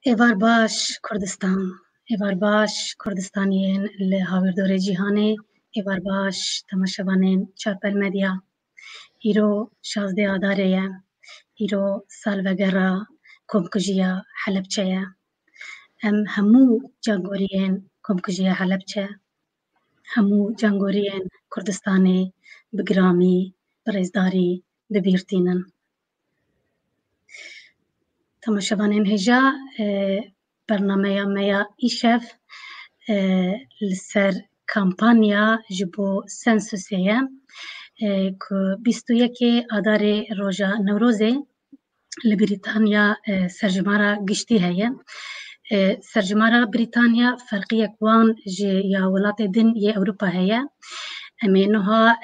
Evar baş Kurdistan, evar baş Kurdistaniyên li hawirdorê cîhanê, evar baş temaşevanên Çarpel Medya. Îro 16 Adarê ye, îro salvegera komkujiya Helepçe ye. Em hemû cangoriyên komkujiya Helepçe, hemû cangoriyên Kurdistanê bi giramî, bi rêzdarî bibîrtînin. Temaşevanên hêja bernameya me ya îşev li ser kampanya ji bo sensûsê ye ku 21 Adarê roja Newrozê li Brîtanya serjimara giştî heye. Serjimara Brîtanya ferqiyek wan ji ya welatê din yê Ewropa heye. Em ê niha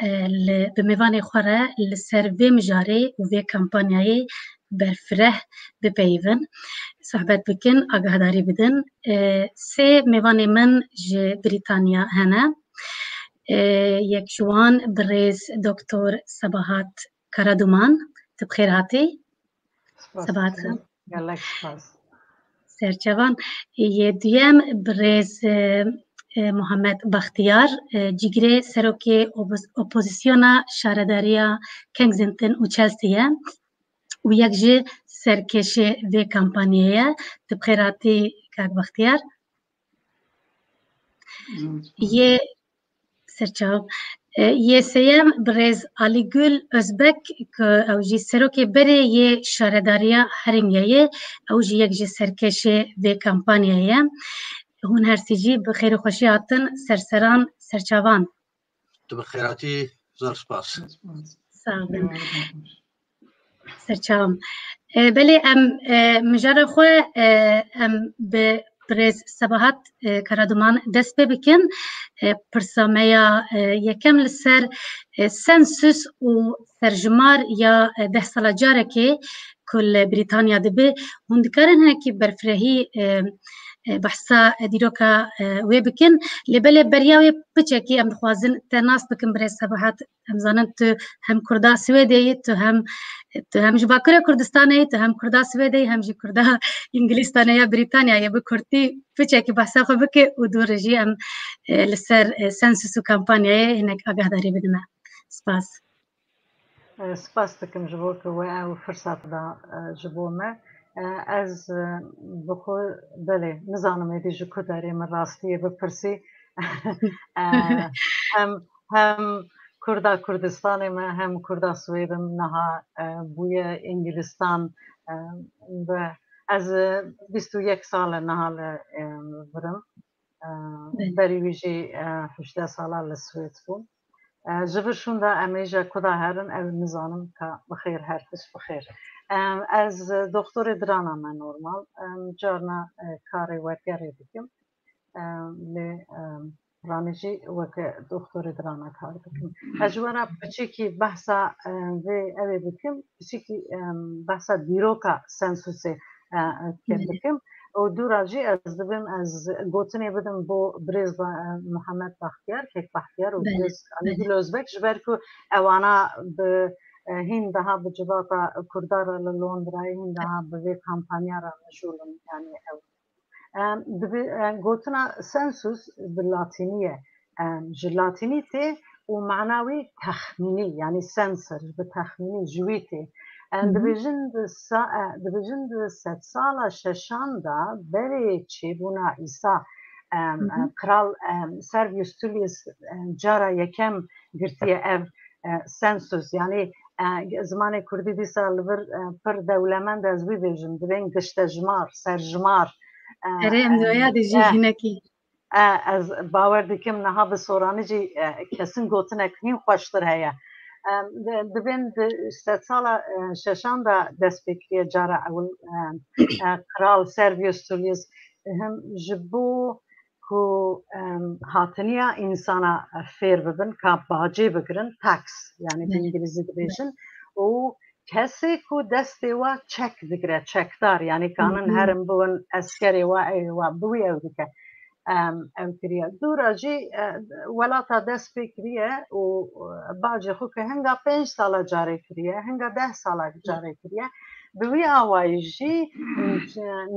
bi mêvanê xwe re li ser vê mijarê û vê kampanyayê berfireh bipeyivin, sohbet bikin, agahdarî bidin. Sê mêvanê min ji Brîtanya hene. Yek ji wan bi rêz Doktor Sabahat Karaduman. Tu bi xêr hatî? Sabahat gelek spas. Serçevan. Yê duyem bi rêz Muhammed Baxtiyar, cîgirê serokê opozisyona şaredariya Kensington û Chelsea ye û yek ji serkêşê vê kampanyayê ye. Tu bi xêr hatî Kak Baxtiyar. Yê serçav. Yê sêyem bi rêz Alîgul Özbek ku ew jî serokê berê yê şaredariya Herêmiyeyê, ew jî yek ji serkêşê vê kampanyayê ye. Hûn her sî jî bi xêr û xweşî hatin serseran serçavan. Tu bi xêr hatî, zor spas. Sağ olun. Serçavam. Belê em mijara xwe em bi rêz Sabahat Karaduman dest pê bikin. Pirsa me ya yekem li ser sensûs û serjimar ya 10 sala carekê ku li Brîtanya dibe, hûn dikarin hinekî berfirehî behsa dîroka wê bikin. Lêbelê beriya wê piçekî em dixwazin te nas bikin bi rêz Sabahat. Em zanin tu hem Kurda Swêdê yî, tu hem ji Bakurê Kurdistanê yî, tu hem Kurda Swêdê yî, hem jî Kurda Ingilîstanê ya Brîtanyayê bi Kurdî piçekî behsa xwe bike û dûr jî em li ser sensûs û kampanyayê hinek agahdarî bidin me. Spas. Spas dikim ji bo ku we ew firsat da ji bo me. Ez bi xwe belê nizanim êdî ji ku derê min rastiyê bipirsî. Hem Kurda Kurdistanê me hem Kurda Swêdin niha bûye Ingîlistan ve ez 21 sal e niha li virim. Berî wî jî 18 sala li Swêd bûm. Ji vir şûn de em ê ji ku da herin ew nizanim ka bixêr her tişt bixêr. Ez doktorê dirana me normal. Carna karê wergerê dikim. Lê ranê jî weke doktorê dirana kar dikim. Ez ji were piçekî behsa vê ew ê bikim, piçekî behsa dîroka sensûsê dikim. û dûra jî ez dibim ez gotinê bidim bo birêz Muhammed Baxtiyar, Kek Baxtiyar û birêz Alîgul Özbek ji ber ku ewana bi hîn daha bi civaka Kurdar li Londrayê hîn daha bi vê kampanya re meşûlin yani ew. Gotina sensûs bi latînî ye. Ji latînî tê û mana wî texmînî yani sensor bi texmînî ji wî tê. Dibêjin di sed sala şeşan da berê çêbûna Îsa Kral Sergius Tullius cara yekem girtiye ev sensûs yani zimanê Kurdî dîsa li vir pir dewlemend ez bibêjim dibên giştejimar, serjimar. Erê em doya dijî hinekî. Ez bawer dikim niha bi soranî jî kesin gotinek hîn xweştir heye. Dibên sed sala şeşan da dest pê kiriye cara ew Kral Sergius Tullius him ji bo ku hatiniya însana fêr bibin ka bacê bigirin tax yani bi îngilîzî dibêjin û kesê ku destê we çek digire çekdar yani kanin herin biwin eskerê we bi wî ew dike. Ew kiriye. Dûra jî welata dest pê kiriye û bacê xwe ke hinga 5 sala carê kiriye, hinga 10 sala carê kiriye. بوی آوایجی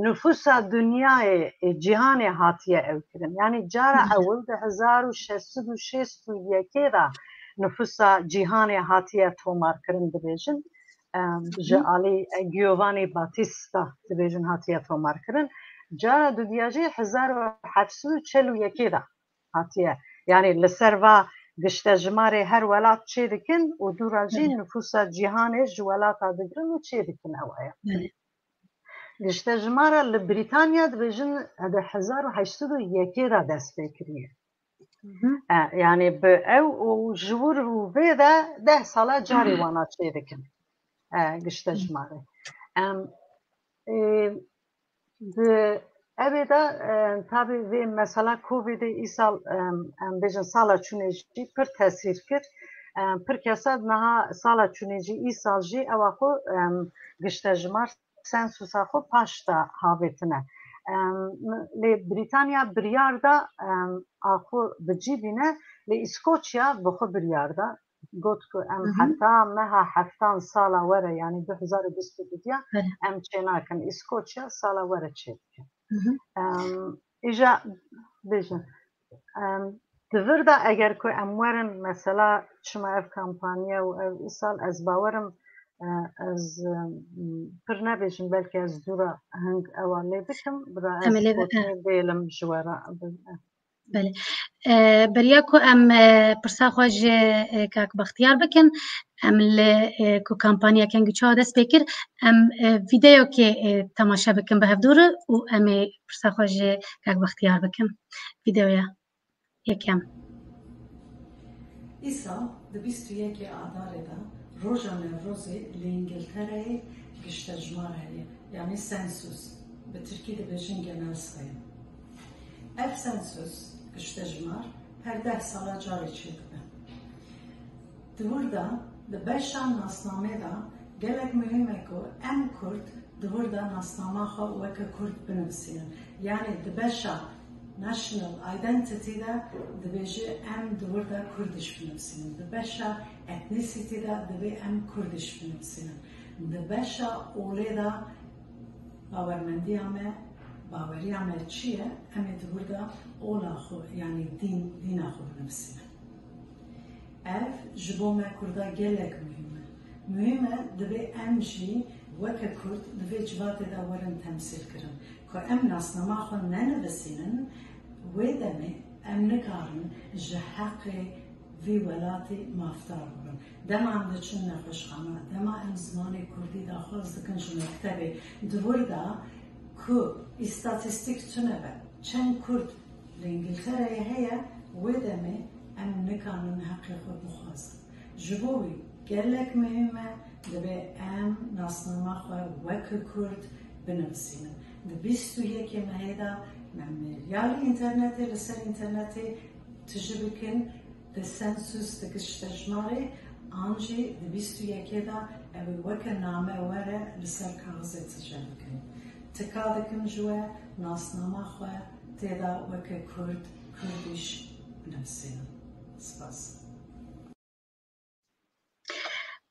نفوس دنیای جهان هاتیه او کرن یعنی جارا اول ده 1661 را نفوس جهان هاتیه تومار کرن دبیجن جعلی گیوانی باتیستا دبیجن هاتیه تومار کرن جارا دو دیاجی 1741 را هاتیه یعنی لسر و گشته جماره هر ولات چه دکن و دوراجی نفوس جهانش ولات دگرن و چه دکن اوه گشته جماره لبریتانیا دبیجن ده 1801 را دست بکریه یعنی به او جور و ویده 10 ساله جاری وانا چه دکن گشته جماره به ابدا tabi ve mesela Covid'de isal bejin sala çuneci per tesir kir per kesad naha sala çuneci isal ji evaxu giştejmar sensusa xu paşta havetine le Britanya biryarda axu bicibine le İskoçya bixu biryarda got ku em hatta meha heftan sala were yani 2022 em çenakin İskoçya sala were çekin ایجا بیشتر دوردا اگر که امورن مثلا شما اف کمپانیا و ایسال از باورم از پر نبیشم بلکه از دورا هنگ اوالی بکم برا از بطنی بیلم جوارا بله بریا کو ام پرسا خوش کاک بختیار بکن ام کو کمپانیا کنگو چا دست بکر ام ویدیو که تماشا بکن به هفدوره و ام پرسا خوش کاک بختیار بکن ویدیویا یکم ایسا ده 21 آذار دا روزا روزی لإنجلترا گشتجمار هریه یعنی سنسوس به ترکی ده بجن جناسخه اف سنسوس گشتجمار هر 10 ساله جاری چیده دوردا ده بشان ناسنامه دا گلک مهمه که ام کرد دوردا ناسنامه خو وک کرد بنویسین یعنی ده بشا national identity da dibêje em diwirda Kurdiş binivîsînin di beşa ethnicity da divê em Kurdiş binivîsînin di beşa olê da bawermendiya me baweriya me çi ye em ê diwirda ola xwe yani dîna xwe binivîsînin ev ji bo me Kurda gelek mühim e divê em jî weke Kurd divê civatê da werin temsîl kirin ku em nasnama xwe nenivîsînin wê demê em nikarin ji heqê vî welatê mafdar bibin dema em diçin nexweşxana dema em zimanê Kurdî daxwaz dikin ji mektebê di wir da ku îstatîstîk tune be çend Kurd li İngiltereyê heye wê demê em nikarin heqê xwe bixwazin ji bo wî gelek mühim e divê em nasnama xwe weke Kurd binivîsînin di 21 mehê da ملیاری اینترنتی لسر اینترنتی تجربکن ده سنسوس ده گشتجماره آنجی ده 21 دا اوی وکه نامه وره لسر کاغذی تجربکن تکادکن جوه ناسنامه خواه تیدا وکه کردیش بنفسین سپاس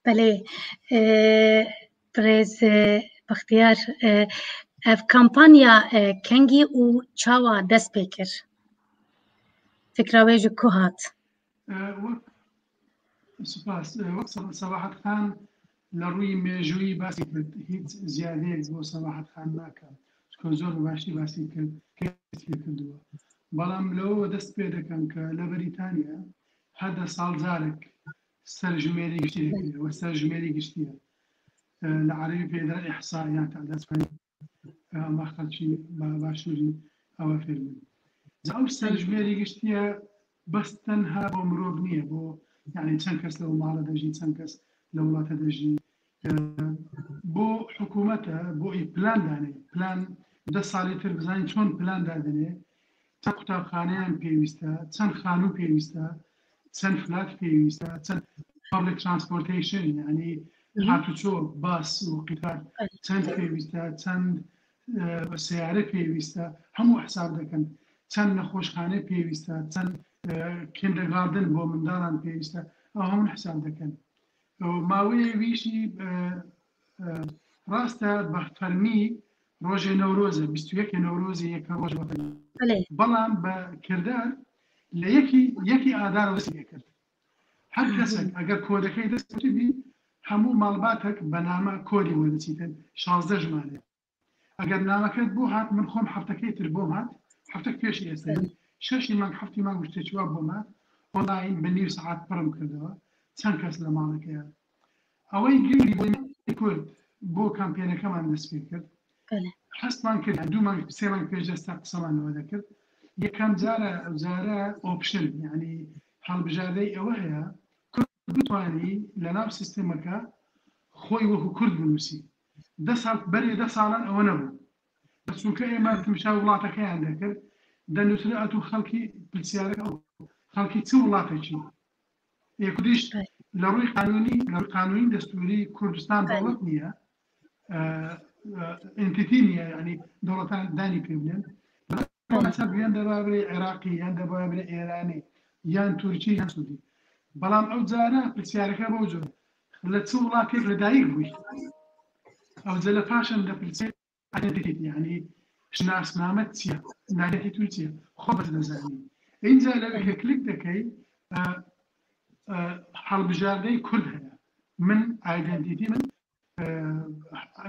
بله پریز بختیار اف کمپانیا کنگی و چاوا دست بکر فکراوی جو کوهات سپاس وقت صباحت خان لروی میجوی باسی کرد هیچ زیاده بو صباحت خان نکرد چون زور باشی باسی کرد کسی کردووە بەڵام لەوە دەست پێ دەکەم کە لە بەریتانیا هەردە ساڵجارێک سەرژمێری گشتی دەکرێتەوە سەرژمێری گشتیە لە عەرەبی پێدرا ئیحساییات دەستپێ ئەمە خەڵکی باشووری ئەوە فێربن ئەو سەرژمێری گشتیە بەس تەنها بۆ مرۆڤ نییە بۆ یعنی چەند کەس لەو ماڵە دەژی چەند کەس لە وڵاتە دەژی بۆ حکوومەتە بۆ ئەی پلان دانێ پلان 10 ساڵی تر بزانین چۆن پلان دادنێ چەند قوتابخانەیان پێویستە چەند خانوو پێویستە چەند فلات پێویستە چەند پابلیک ترانسپۆرتیشن یعنی هاتوچۆ باس و قیتار چەند پێویستە چەند سیارە پێویستە هەموو حساب دەکەن چەند نەخۆشخانە پێویستە چەند کیندەرگاردن بۆ منداڵان پێویستە ئەو هەموو حساب دەکەن ماوەیە ویشی ڕاستە بە فەرمی ڕۆژێ نەورۆزە 21 نەورۆزی یەکە ڕۆژ وەتەنی بەڵام بە کردار لە یەکی ئادار وەسی کرد هەر کەسێک ئەگەر کۆدەکەی دەستبی هەموو ماڵباتێک بە نامە کۆدی وەدەچیتن 16 ژمارە ئەگەر نامەکەت بۆ هات من خۆم هەفتەکەی تر بۆم هات هەفتەک پێشی ئێستا 6 مانگ هەفتی مانگ شتێکی وا بۆم هات ئۆنلاین بە نیو سەعات پڕم کردەوە چەند کەس لە ماڵەکەیە ئەوەی گیری بۆی کورد بۆ کامپێنەکەمان دەست پێ کرد هەستمان کرد 2 مانگ 3 مانگ پێش دەستا قسەمانەوە دەکرد یەکەم جارە ئۆپشن یعنی هەڵبژاردەی ئەوە هەیە کورد بتوانی لە ناو سیستەمەکە خۆی وەکو کورد بنووسی 10 ساڵ بەرێ 10 ساڵان ئەوە نەبوو بەچونکە ئێمە تمشا وڵاتەکەیان دەکرد دەنووسرا ئەتو خەڵکی پرسیارەکە خەڵکی چ وڵاتێکی یەکودیش لە ڕووی قانونی دەستوری کوردستان دەوڵەت نییە ئینتیتی نییە یعنی دەوڵەتان دانی پێ بنێن یان دەبابێ عێراقی یان دەبابێ ئێرانی یان تورکی یان سوودی بەڵام ئەو جارە پرسیارەکە بەو جۆر لە چ وڵاتێک لەدایک بووی ئەو جە لە پاشان دەپرسێت ئایدنتیتی یعنی شناسنامەت چییە نایەتی تو چییە خۆ بەت دەزانی اینجا لەوێ کە کلیک دەکەی هەڵبژاردەی کورد هەیە من ئایدنتیتی من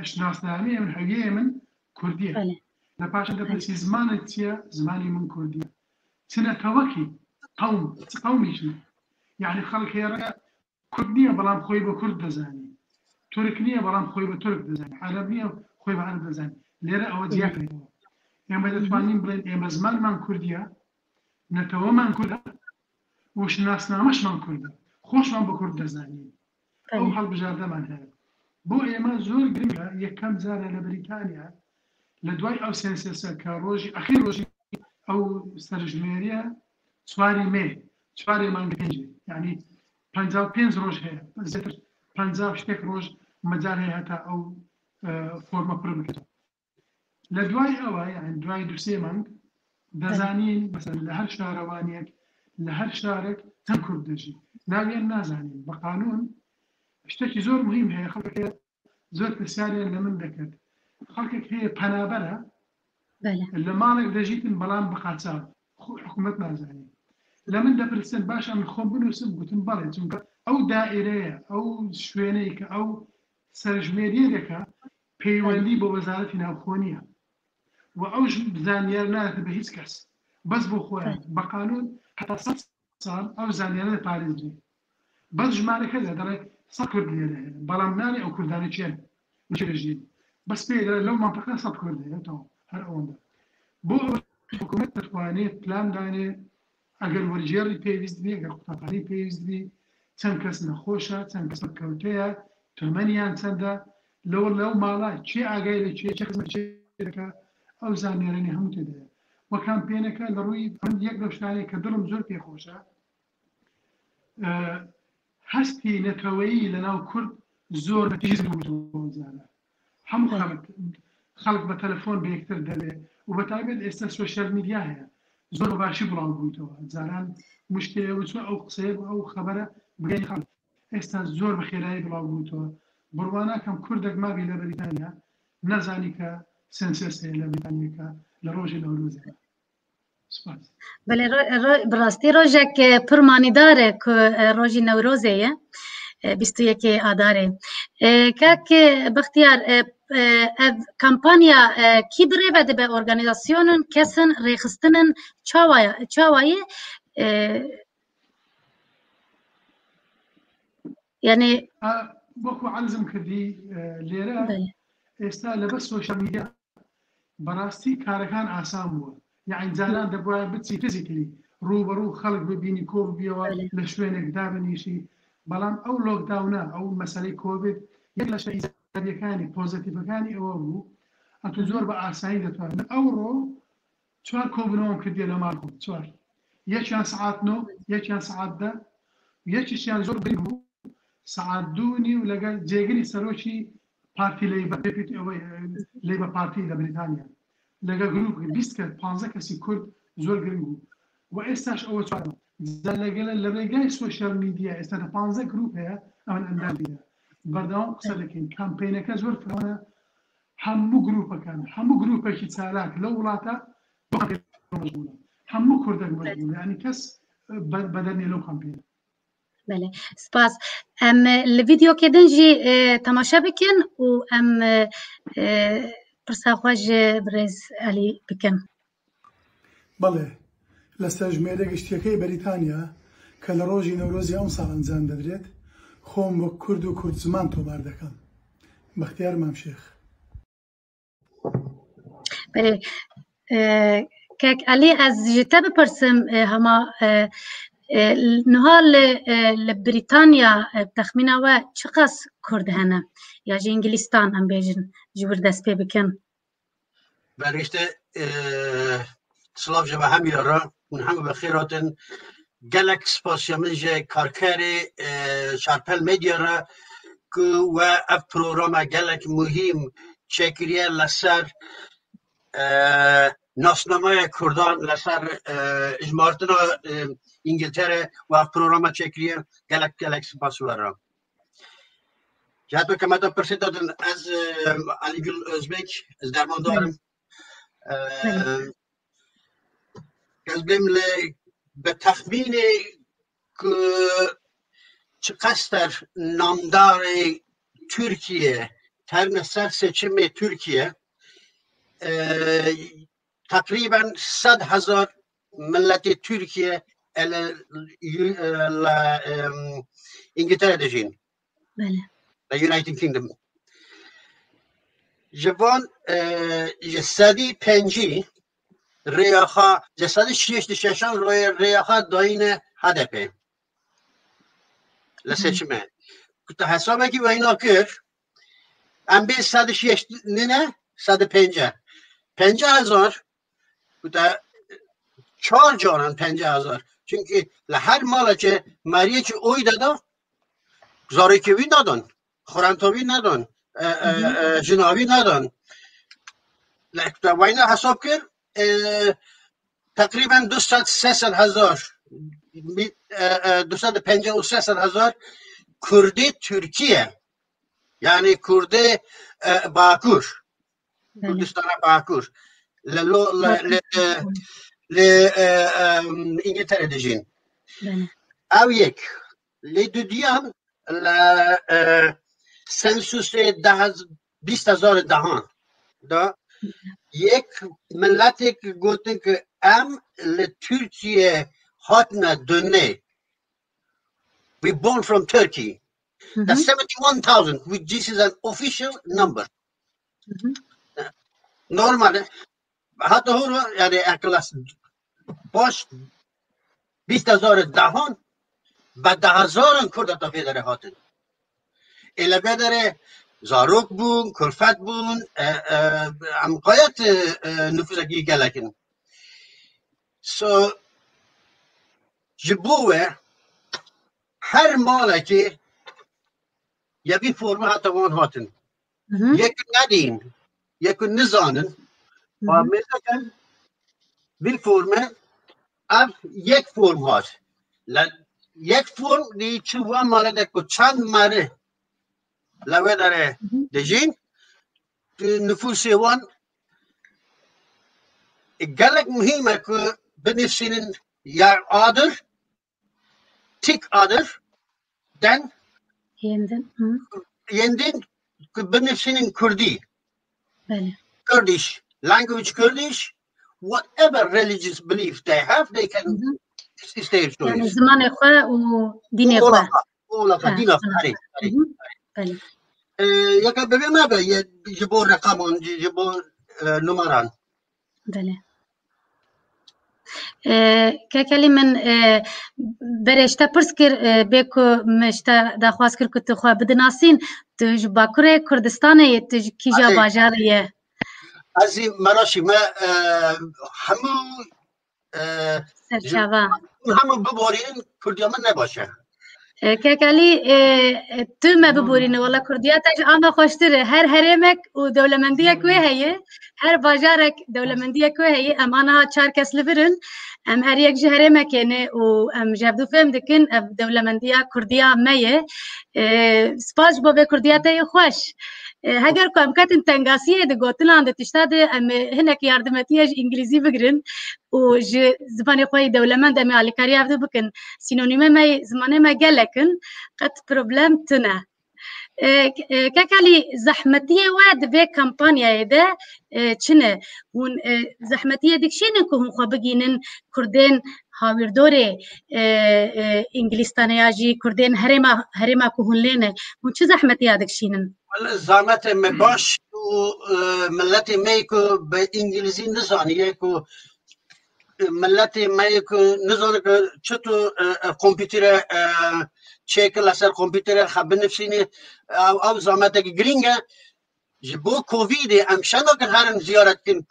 شناسنامەیە من هەویەیە من کوردیە لە پاشان دەپرسی زمانت چییە زمانی من کوردیە چنەتەوەکی قەومیشی یعنی خەڵکێڕە کورد نییە بەڵام خۆی بە کورد دەزانی تورک نییە بەڵام خۆی بە تورک دەزانی عەرەب نییە خۆی بە عەرەب دەزانی لێرە ئەوە جیاکرێتەوە ئێمە دەتوانین بڵێن ئێمە زمانمان کوردیە نەتەوەمان کوردە و شناسنامەشمان کوردە خۆشمان بە کورد دەزانین ئەو هەڵبژاردەمان هەیە بۆ ئێمە زۆر گرنگە یەکەم جارە لە بریتانیا لە دوای ئەو سێنسەسە کە ڕۆژی ئەخیر ڕۆژی ئەو سەرژمێریە 4 مێ 4 مانگە پێنجێ یعنی 55 ڕۆژ هەیە زیاتر 50 شتێک ڕۆژ مەجال هەیە هەتا ئەو فۆرمە پڕ بکرێتەوە لە دوای ئەوە یعنی دوای 2 مانگ دەزانین مەسەن لە هەر شارەوانیەک لە هەر شارێک چەند کورد دەژی ناویان نازانین بە قانون شتێکی زۆر مهم هەیە خەڵک زۆر پرسیاریان لە من دەکرد خەڵکێک هەیە پەنابەرە لە ماڵێک دەژیتن بەڵام بقاچار حکوومەت نازانین لە من دەپرسن باشە من خۆم بنووسم گوتم بەڵێ چونکە ئەو دائیرەیە ئەو شوێنەی کە ئەو سەرژمێریە دەکا پەیوەندی بۆ وەزارەتی ناوخۆنیە و ئەو زانیار ناتە بە هیچ کەس بەس بۆ خۆیان بە قانون حتا 100 ساڵ ئەو زانیارە پارێزی بەس ژمارەکە دەڵێ 100 کورد لێرە هەیە بەڵام نانی ئەو کوردانە چێن نچێژین بەس پێ لەو مانتەقە 100 کورد هەیەتەوە هەر ئەوەندە بۆ حکوومەت دەتوانێت پلان دانێ ئەگەر وەرگێڕی پێویست بێ ئەگەر قوتابخانەی پێویست بێ چەند کەس نەخۆشە چەند کەس کەوتەیە تۆمەنیان چەندە لەو ماڵە چێ ئاگای لە چێ خزمەت چێ دەکا ئەو زانیارانی هەموو تێدایە وە کامپێنەکە لە ڕووی یەک لەو شتانەیە کە دڵم زۆر پێخۆشە هەستی نەتەوەیی لەناو کورد زۆر بەتیژ بووزانە هەموو خەڵک بە تەلەفۆن بە یەکتر دەبێ و بەتایبەت ئێستا سۆشیال میدیا هەیە زۆر باشی بڵاو بوویتەوە جاران مشکلێ وچوە ئەو قسەیە ئەو خەبەرە بگەی خەڵک ئێستا زۆر بە خێرایی بڵاو بوویتەوە بڕواناکەم کوردێک مابی لە بەریتانیا نەزانی کە سنسەس هەیە لە بریتانیەکە لە ڕۆژی نەورۆزەکە بەڵێ بڕاستی ڕۆژێک پڕ مانیدارە کە ڕۆژی نەورۆزەیە 21 ئادارێ کاک بەختیار کامپانیا کی برێڤە دەبێ ئۆرگانیزاسیۆنن کەسن ڕێخستنن چاوایە یعنی وەکو عەرزم کردی لێرە ئێستا لەبەر سۆشیال میدیا بەڕاستی کارەکان ئاسان بووە یعنی جاران دەبوایە بچی فیزیکلی ڕوبەڕوو خەڵک ببینی کۆ ببیەوە لە شوێنێک دابنیشی بەڵام ئەو لۆکداونە ئەو مەسەلەی کۆڤید یەک لە ئیزابیەکانی پۆزیتیڤەکانی ئەوە بوو ئەتو زۆر بە ئاسایی دەتوانن ئەوڕۆ 4 کۆبنەوەم کردیە لە ماڵ 4 یەکیان سعات 9 یەکیان سعات 10 یەکیشیان زۆر بری بوو سعات 2 و لەگەڵ جێگری سەرۆکی پارتی لەیبە پارتی لە بریتانیا لەگە گروپ 20 کە 15 کەسی کورد زۆر گرنگ بوو و ئێستاش ئەوە چوارە لەگەڵ لە ڕێگای سۆشیال میدیا ئێستا 15 گروپ هەیە ئەمن ئەندازیە بەردەوام قسە دەکەین کامپینەکە زۆر فرمانە هەموو گروپەکان هەموو گروپێکی چالاک لە وڵاتە مەشغولە هەموو کوردێک مەشغولە ینی کەس بەدەنێ لەو کامپینە. بله سپاس ام الفيديو كدن جي تماشا بكن و ام برساخواج برز علي بكن. بله لسر جمعیره گشتیەکەی بەریتانیا کە لە ڕۆژی نەورۆزی ئەم ساڵ ئەنجام دەدرێت خۆم وەک کورد و کورد زمان تۆمار دەکەم. بەختیار مامشێخ. بله كاك علي از جتا بپرسم هما نهال لبريطانيا بتخمينا و چقاس كرد هنا يا جي انجلستان ام بيجن جبر دست پی بکن. برشته سلاف جبه هم یارا اون همه بخیراتن گلک سپاسیامن جه کارکاری شارپل میدیا را که و اف پروگرام گلک مهم چکریه لسر ناسنامه کردان لسر اجمارتنا انگلتره و اف پروگرام چکریه گلک سپاسوارا. جهت به کمتا پرسید دادن از علی گل ازبک از درمان دارم قلبیم به تخمین که چقدر نامدار ترکیه ترن سر سچم ترکیه تقریبا 100,000 ملت ترکیه انگلتره دژین بله یونایتد کینگدم جوان جسدی پنجی ریاخا جسدی ششان روی ریاخا داین هدفه لسچمه کت حسابه کی وینا کر ام به 106 نه 150,000 کت 4 جانن 50,000 çünkü هر مالا که مریه که اوی دادا زاری که وی دادن خورانتوی ندن جناوی ندن وینا حساب کرد تقریبا 253,000 کردی ترکیه یعنی کردی باکور کردستان باکور انگلتره دژین او یک لیدودیان سنسوس 20,000 دهان دا یک ملتی که گفتن که ام لترکیه هاتنا دونه we born from Turkey that's 71,000 which this is an official number normal حتی هورو یعنی اکلاس باش 20,000 دهان و 10,000 کرد تا پیداره هاتن اله بداره زاروک بون کلفت بون امقایت نفوذگی گلکن سو جبوه هر مالکی یبی فرمه حتی وان هاتن یک ندین یک نزانن و مثلا بی فرمه اب یک فرم هات یک فرم دی چوان ماله دکو چند ماره لوه داره دژین نفوس وان گلک مهمه که بنفسین یا آدر تیک آدر دن یندین که بنفسین کردی Kurdish language Kurdish whatever religious belief they have they can stay choice يعني زمان إخوة ودين إخوة دين أخوة بله يكاد بما يجيبون رقم يجيبون نمران بله كاكلي من برشتا برسكر بيكو مشتا داخواز كر كنت خوا بدناسين تج باكوري كردستاني تج كيجا باجاريه ازي مراشي ما همو سرچاوا همو ببورين كرديا من نباشه كاكلي تو ما ببورين والله كرديا تج اما خوشتره هر هرمك ودولمنديك وي هي هر باجارك دولمندیه که هی امانه چهار کس لبرن ام هر یک جهره مکنه و ام جبدو فهم دکن دولمندیه کردیا میه سپاس بابه کردیا تای خوش هگر که ام کتن تنگاسیه ده گوتلان ده تشتاد ام هنک یاردمتیش انگلیزی بگرن و زبان خوی دولمند ام آلیکاری عبدو بکن سینونیمه می زمانه ما گلکن قد پروبلم تنه كالي زحمتية واد في كامبانيا ده چنه هون زحمتية دكشينن كهون خبجينن كردين هاوير دوري انجلستانيا جي كردين هرما كهون لينه هون چه زحمتية دكشينن زحمت مباش و ملت ميكو بانجليزي نزانيه كو ملت ميكو نزانه چطور كمبيوتر شكل اثر كمبيوتر خب نفسيني او زحمت گرینگه جبو کووید امشنا که هرن زیارت کن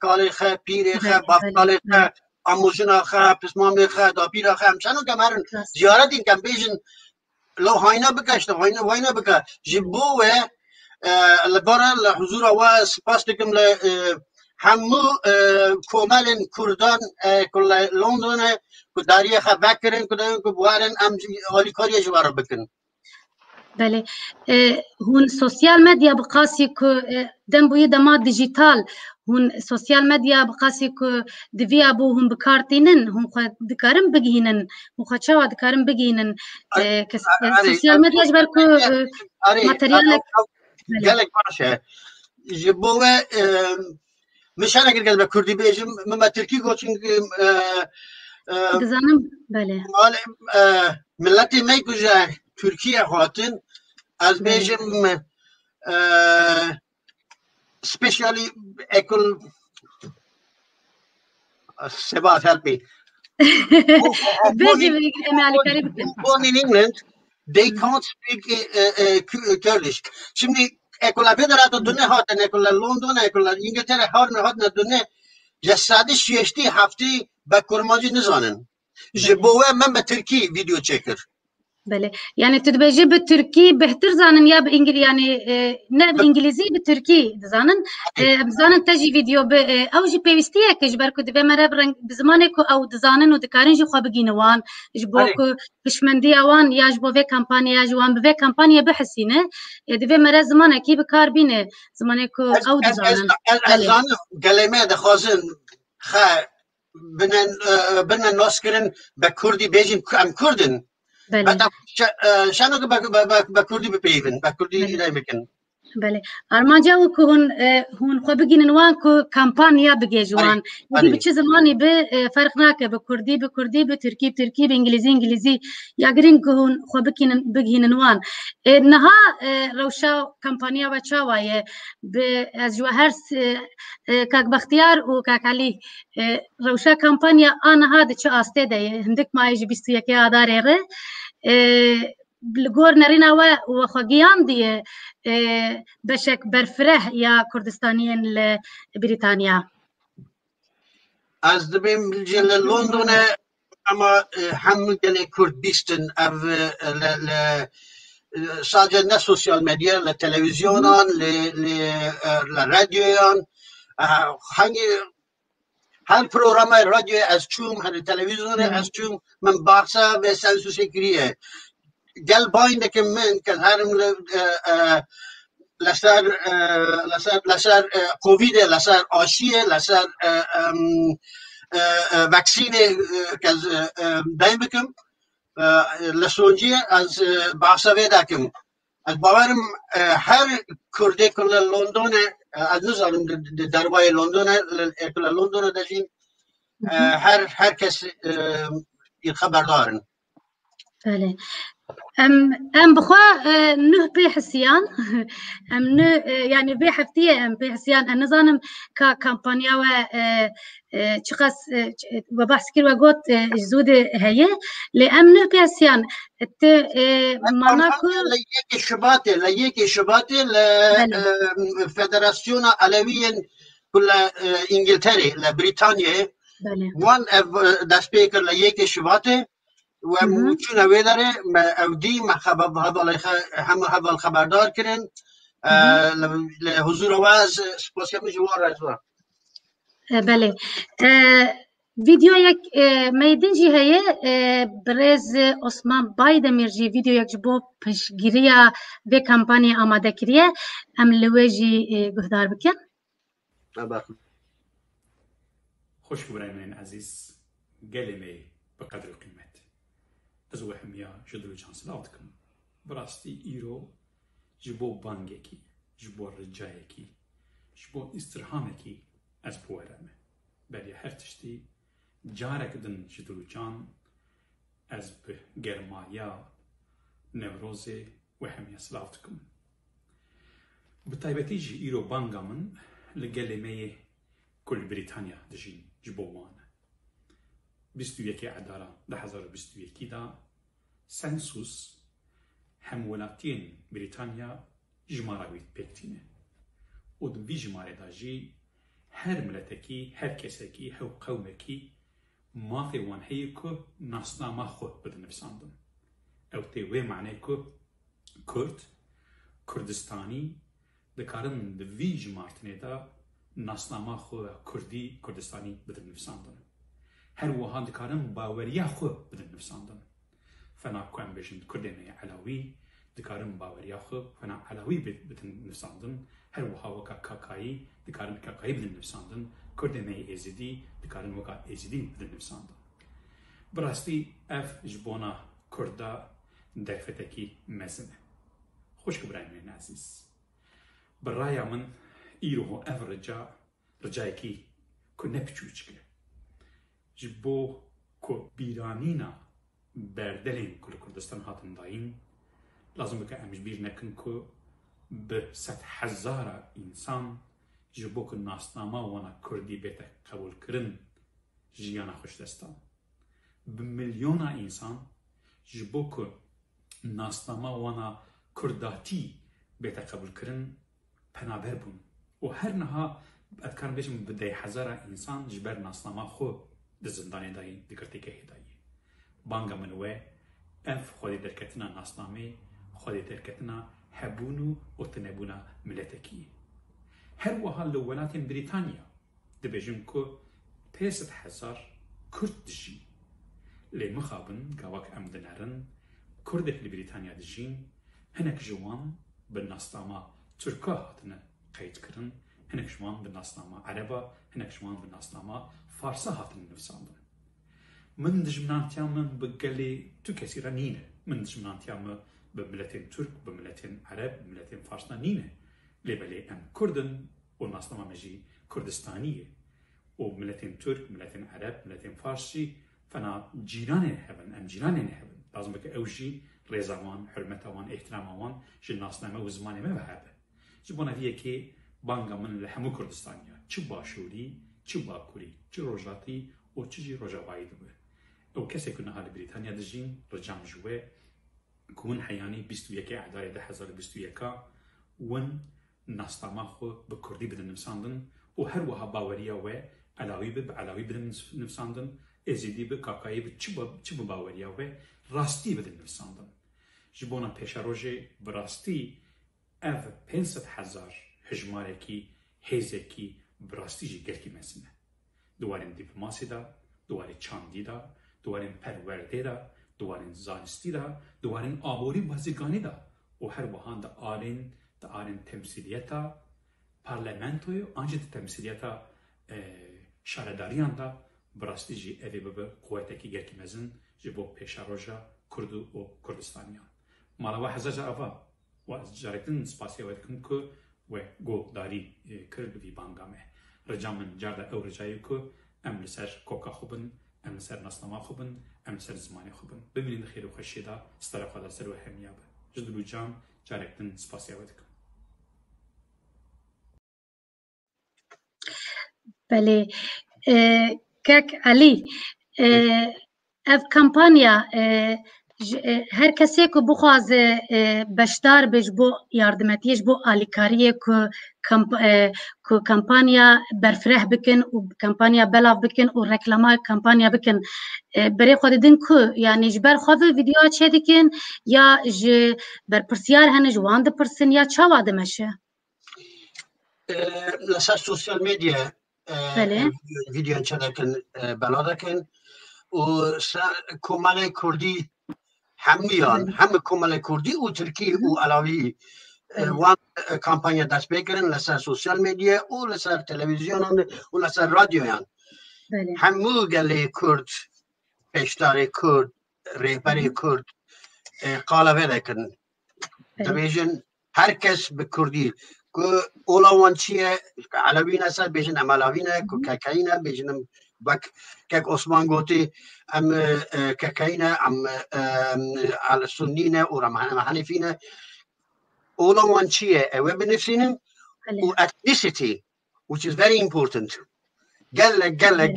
کال خه پیر خه بافتال خه آموزنا خه پسمام خه داپیر خه امشنا که هرن زیارت این کم بیشن لو هاینا بکشت هاینا بکش جبو لبارا لحضور و سپاس دکم همو کومل کردان کل لندن که داریه خه بکرن که بوارن ام حالی کاری جوار بکن بله هون سوسیال مدیا بقاسی که دم بوی دما دیجیتال هون سوسیال مدیا بقاسی که دوی ابو هم بکارتینن هم خود دکارم بگینن هم خود چه دکارم بگینن سوسیال مدیا جبر که ماتریال گلک باشه جبوه مشان اگر گل به کردی بیجم من ترکی گوچین دزانم بله ملتی می کجا ترکیه خاطن از بیشم سپیشالی اکل سبات هلپی born in England they can't speak Kurdish şimdi ekola federato dönne hatın ekola London ekola İngiltere hatın dönne جسادی شیشتی هفتی به کرمانجی نزانن جبوه من به ترکی ویدیو چکر بله یعنی تدبیجی به ترکی بهتر زانن یا به انگلیسی یعنی نه به انگلیسی به ترکی زانن زانن تجی ویدیو به اوجی پیوستیه که جبر کو دوی مره برنگ بزمانه کو او زانن و دکارن جو خو بگینوان جبو کو پشمندی اوان یا جبو به کمپانیا جوان به کمپانیا بحسینه دوی مره زمانه کی به کار بینه زمانه کو او زانن زانن کلمه د خوازن خ بنن ناسکرن به کردی بیجین ام کردن بعد شانو که با کردی بپیون با کردی ایرای میکن بله ارمانجا و که هون خو بگینن وان که کمپانیا بگی جوان یعنی به چه زمانی به فرق نکه به کردی به ترکی به انگلیزی یا گرین که هون خو بگینن وان نها روشا کمپانیا و چاوایه به از جو هر کاک بختیار و کاک علی روشا کمپانیا آنها ده چه آسته ده هندک مایج 21 آداره ره بلغور نرینا و خواگیان دیه بشک برفره یا کردستانیین لبریتانیا از دبیم جل لندن اما هم گل کرد بیستن او ساجه نه سوسیال مدیا لتلویزیونان لرادیویان هر پروگرام رادیو از چوم هر تلویزیون از چوم من بارسا و سنسوسی کریه گل باینده که من که هرم لسر کووید لسر آشیه لسر وکسین که دایم بکم لسونجی از بحثه دکم از باورم هر کرده کل لندن از نظرم دربای لندن کل لندن داشتیم هر کس این خبر دارن بله ام بخوا نه بحسيان ام نه يعني بحفتيه ام بحسيان النظام ككامبانيا و تشخص وبحث كير وقت جزود هي لام نه بحسيان ت ماناكو ليك شباتي لفدراسيون علوية كل انجلترا لبريطانيا وان دسبيكر ليك شباتي و موچون ویداره اودی مخبب هم الخبردار کردن لحضور واز سپاس کم جوار رجوع بله فيديو يك ميدن جي هي برز عثمان بايدمير جي فيديو يك جبو پشگیریا به کمپانی آماده کریه ام لوجي گهدار بکن خوش برايمين عزيز قلمي بقدر قيمت ازوه هميا جدلو جانس لاوتكم براستي ايرو جبو بانجيكي جبو رجايكي جبو استرهامكي از بوارمه بلي هرتشتي جارك دن جدلو جان از بگرمايا نوروزي وهميا سلاوتكم بطيبتي جي ايرو بانجا من لقلمي كل بريطانيا دجين جبوان بستو يكي عدارة 2021 دا سنسوس هم ولاتين بريطانيا جماراويت بيكتينه ود في جمارة داجي هر ملتكي هر كسكي هر قومكي ما في وان هيكو ناسنا ما خو بدن نفساندن او تيوي معنيكو كرد كردستاني دكارن في جمارتنه دا ناسنامه خو کردی کردستانی بدن نفساندن هر وها دکارن باوریا خو بدن نفساندن فنا کوم بجن کردنه علاوی دکارن باوریا خو فنا علاوی بدن نفساندن هر وها وکا کاکایی دکارن کاکایی بدن نفساندن کردنه ازدی دکارن وکا ازدی بدن نفساندن براستی اف جبونا کردا درفتکی مزنه خوش کبرایم عزیز برایا من ایرو اف رجایکی که نپچوچکه جبو که بیرانینا بردلین کل کردستان هاتن داین لازم بکه امش بیر نکن که به 100,000 انسان جبو که ناسنامه وانا کردی بیت قبول کرن جیانا خوش دستان به میلیون انسان جبو که ناسنامه وانا کرداتی بیت قبول کرن پنابر بون و هر نها اذكر بيجم بدي 1000 انسان جبر ناسنامه خو دزنداني داي دكرتي كهداي بانغا منوي اف خودي دركتنا ناسنامه خودي دركتنا حبونو وتنبونا ملتكي هر وها لولات بريطانيا دبيجم كو 500,000 كرد دجي لي مخابن قاوك امدنارن كردك لبريطانيا دجين هناك جوان بالناسنامه تركا هاتنا قيد كرن هناك شوان بالناسنامه عربه هناك شوان بالناسنامه فارسه هاتن نفساندن من دجمنان تيام بقلي تو كثيرا نينه من دجمنان تيام بملتين ترك بملتين عرب بملتين فارسنا نينه لبلي ام كردن والناسنامه مجي كردستانيه وملتين ترك ملتين عرب ملتين فارسي فانا جيراني هبن ام جيراني هبن لازم بك اوجي ريزاوان حرمتوان احتراموان جي ناسنامه وزماني ما بهابه جبونا فيه كي بانغا من لحمو كردستانيا چه باشوري چه باكوري چه روجاتي و چه جي روجاوائي دبه او كسي كنا هالي بريطانيا دجين رجام جوه كون حياني 21 اعداري 2021 ون ناسنامه خو بكردي بدن نفساندن و هر وها باوريا و علاوي بدن نفساندن ازيدي بكاكاي چه باوريا و راستي بدن نفساندن جبونا پیشا روجه براستي اف 500,000 هجمارکی هیزکی براستی جی گرکی مسنه دوارن دیپلماسی دا دوارن چاندی دا دوارن پرورده دا دوارن زانستی دا دوارن آبوری بازیگانی دا و هر وهان دا آرین تمثیلیتا پارلمنتوی آنجا تمثیلیتا شارداریان دا براستی جی اوی ببه قوتکی گرکی مزن جی بو پیشا روژا کردو و کردستانیان مالا و حزاجا افا و جارتن سپاسیا ودکم که و گو داری کرد بی بانگامه رجامن جارده او رجایی که ام لسر کوکا خوبن ام لسر ناسنامه خوبن ام لسر زمانی خوبن ببینید خیر و خوشی دا ستاره خدا سر و همیابه جدلو جام جارتن سپاسیا ودکم بله كاك علي اف كامبانيا هر کسی که بخوازه بشدار بش بو یاردمتیش بو آلیکاریه که کمپانیا برفره بکن و کمپانیا بلاف بکن و رکلما کمپانیا بکن برای خود دین که یعنی جبر خواه ویدیو چه دیکن یا بر پرسیار هنه جوان ده پرسن یا چه واده مشه؟ لسر سوشیال میدیا ویدیو چه دکن بلا دکن و سر کمال کردی همه کمال کردی و ترکی و علاوی وان کمپانیا دست بگیرن لسر سوشیال میدیا و لسر تلویزیون و لسر رادیو همه گلی کرد پیشتار کرد ریپری کرد قالبه دکن دبیجن هر کس به کردی که اولوان چیه علاوی نسر بیجن علاوی نه که ککینه بیجنم بک که عثمان گوتی ام ککینه ام سنینه و حنفینه اولوان چیه او بنفسینم و ethnicity which is very important قالك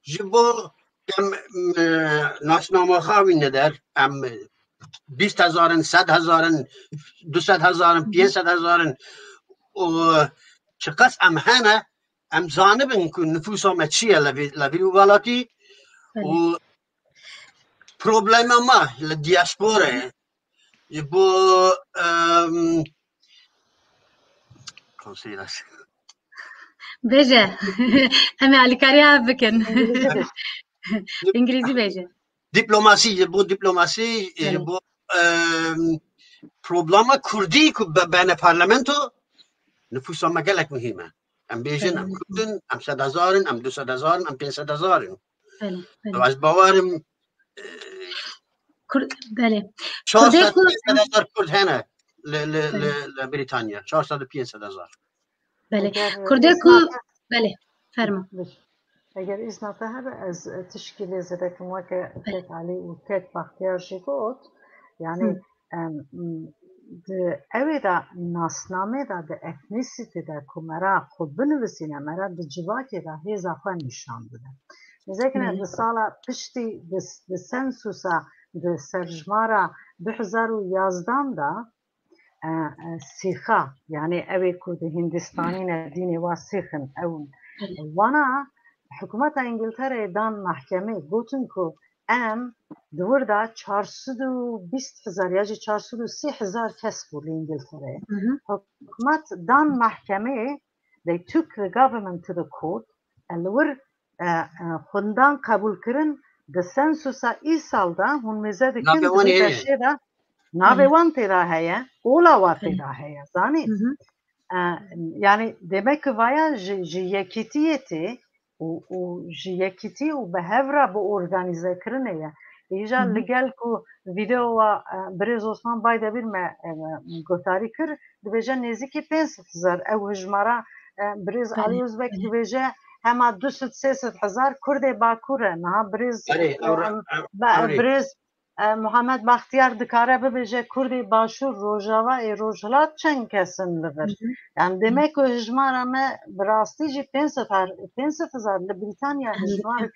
جبور کم ناسنامه خواهی ندار ام 20,000 100,000 200,000 500,000 و چقدر ام همه ام زانبن که نفوس هم چیه لبی ولاتی و پروبلم ما لدیاسپوره جبو کنسیلاس بيجا أنا على كاريا بكن إنجليزي بيجا دیپلماسی جبو پروبلم کردی که بین پارلمانتو نفوس هم گلک مهمه ام بیشن ام کردن ام 100,000 ام 200,000 ام 500,000 و از باورم بله 400,000 کرد هنه لبریتانیا 400,000 بله کرده که بله فرما اگر ایسنا هذا از تشکیل زده که ما که علی و که بختیار شکوت یعنی اوه ناسنامه دا اتنیسیتی دا که مرا خود بنویسینه مرا دا جواکی دا هیزا خواه نشان بده نزدیکنه دا سالا پشتی دا سنسوسا دا سرجمارا 2011 دا سیخا یعنی اوه که دا هندستانی دینی و سیخن وانا حکومت انگلتره دان محکمه گوتن که ام دور دا 420,000 یا 430,000 کس بود انگلتره حکومت دان محکمه they took the government to the court الور خوندان قبول کرن د سنسوسا ای سال دا هون میزه دکن دکشه دا ناوه وان تیرا هیا اولا وان تیرا هیا زانی yani demek ki vaya jiyekitiyeti و جیکیتی و به هفره با ارگانیزه کرنه یا ایجا لگل که ویدیو و بریز عثمان باید بیر ما گوتاری کر دویجا نزدیکی 500,000 او هجمارا بریز علی ازبک دویجا همه 200-300,000 کرد باکوره نه بریز محمد بختیار دکاره ببیجه کردی باشور روژاوا ای روژلات چند کسن لور یعنی demek که هجمارا ما براستی جی 500,000 لبریتانیا هجمار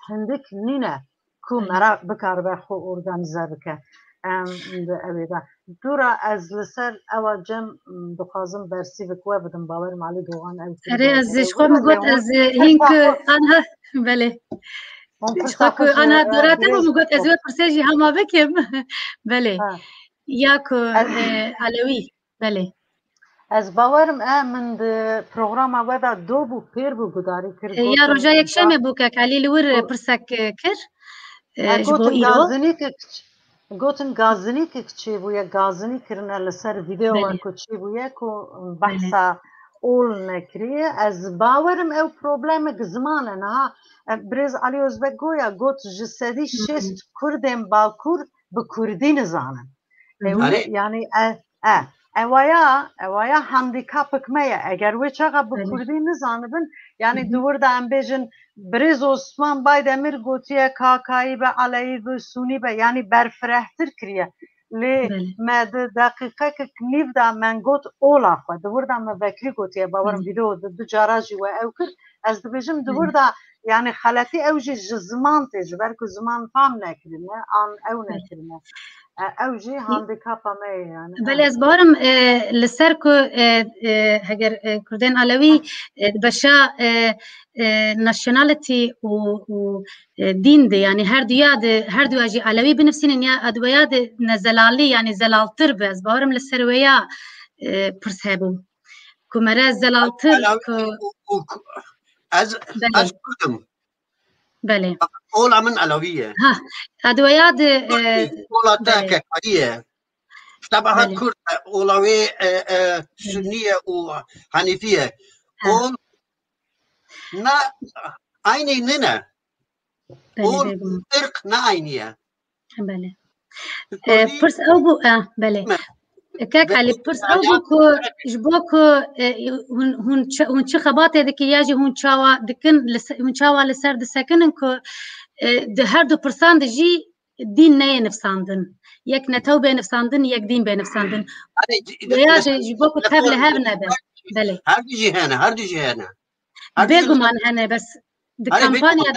هندک نینه که مرا بکار به خو ارگانیزه بکه دورا از لسر اول جم بخوازم برسی بکوه بدم باور مالی دوغان اره از شخوا مگوت از هینک آنها بله شخوا أنا دوراتي ومقول أزواج برسيجي هما بكم بله ياكو علوي بله از باورم من برنامه ودا دو بو پیر بو گداری کرد یا رجا یک شمه بوکک علی لور پرسک کر جبو ایرو گوتن گازنی که چی بویا گازنی کرنه لسر ویدیو ورکو چی بویا که بحثا اول نکریه از باورم او پروبلم گزمانه نه برز علی ازبک گویا گوت جسدی شست کردم باکور به کردی نزانن یعنی اوایا هندیکاپک میه اگر وی چقدر به کردی نزانبن یعنی دور دا ام بیجن برز عثمان باید امیر گوتیه کاکایی به علی به سونی به یعنی برفرهتر کریه لي ما دقيقة كنيف دا من قوت أولا خو دور دا ما بكري قوت يا باورم فيديو د جاراجي وأوكر از دبجم دور دا يعني خلاتي أوجي زمان تجبركو زمان فهم نكرنا عن أو نكرنا أوجي هانديكابا ما يعني بله از باورم لسرکو هگر کردن علوی بشا ناشناليتي و دين دي يعني هر دو اجي علوي بنفسين يا ادويات نزلالي يعني زلالتر بس باورم للسرويا برسابو كمرا زلالتر از كردم بله اولا من علوية ها ادويات اولا تاكا قرية طبعا كرد اولوي سنية وحنيفية اول نا عيني ننا اول فرق نا عينية بله برس او بو بله كاك علي برس او بو جبوكو هون چه خباته دك ياجي هون چاوا دكن هون چاوا لسر دسكن كو ده هر دو پرسان دجي دين نه نفساندن يك نتو به نفساندن يك دين به نفساندن يا جبوكو تابل هابنا بله هر دي هنا بيغمان هنا بس د كامبانيا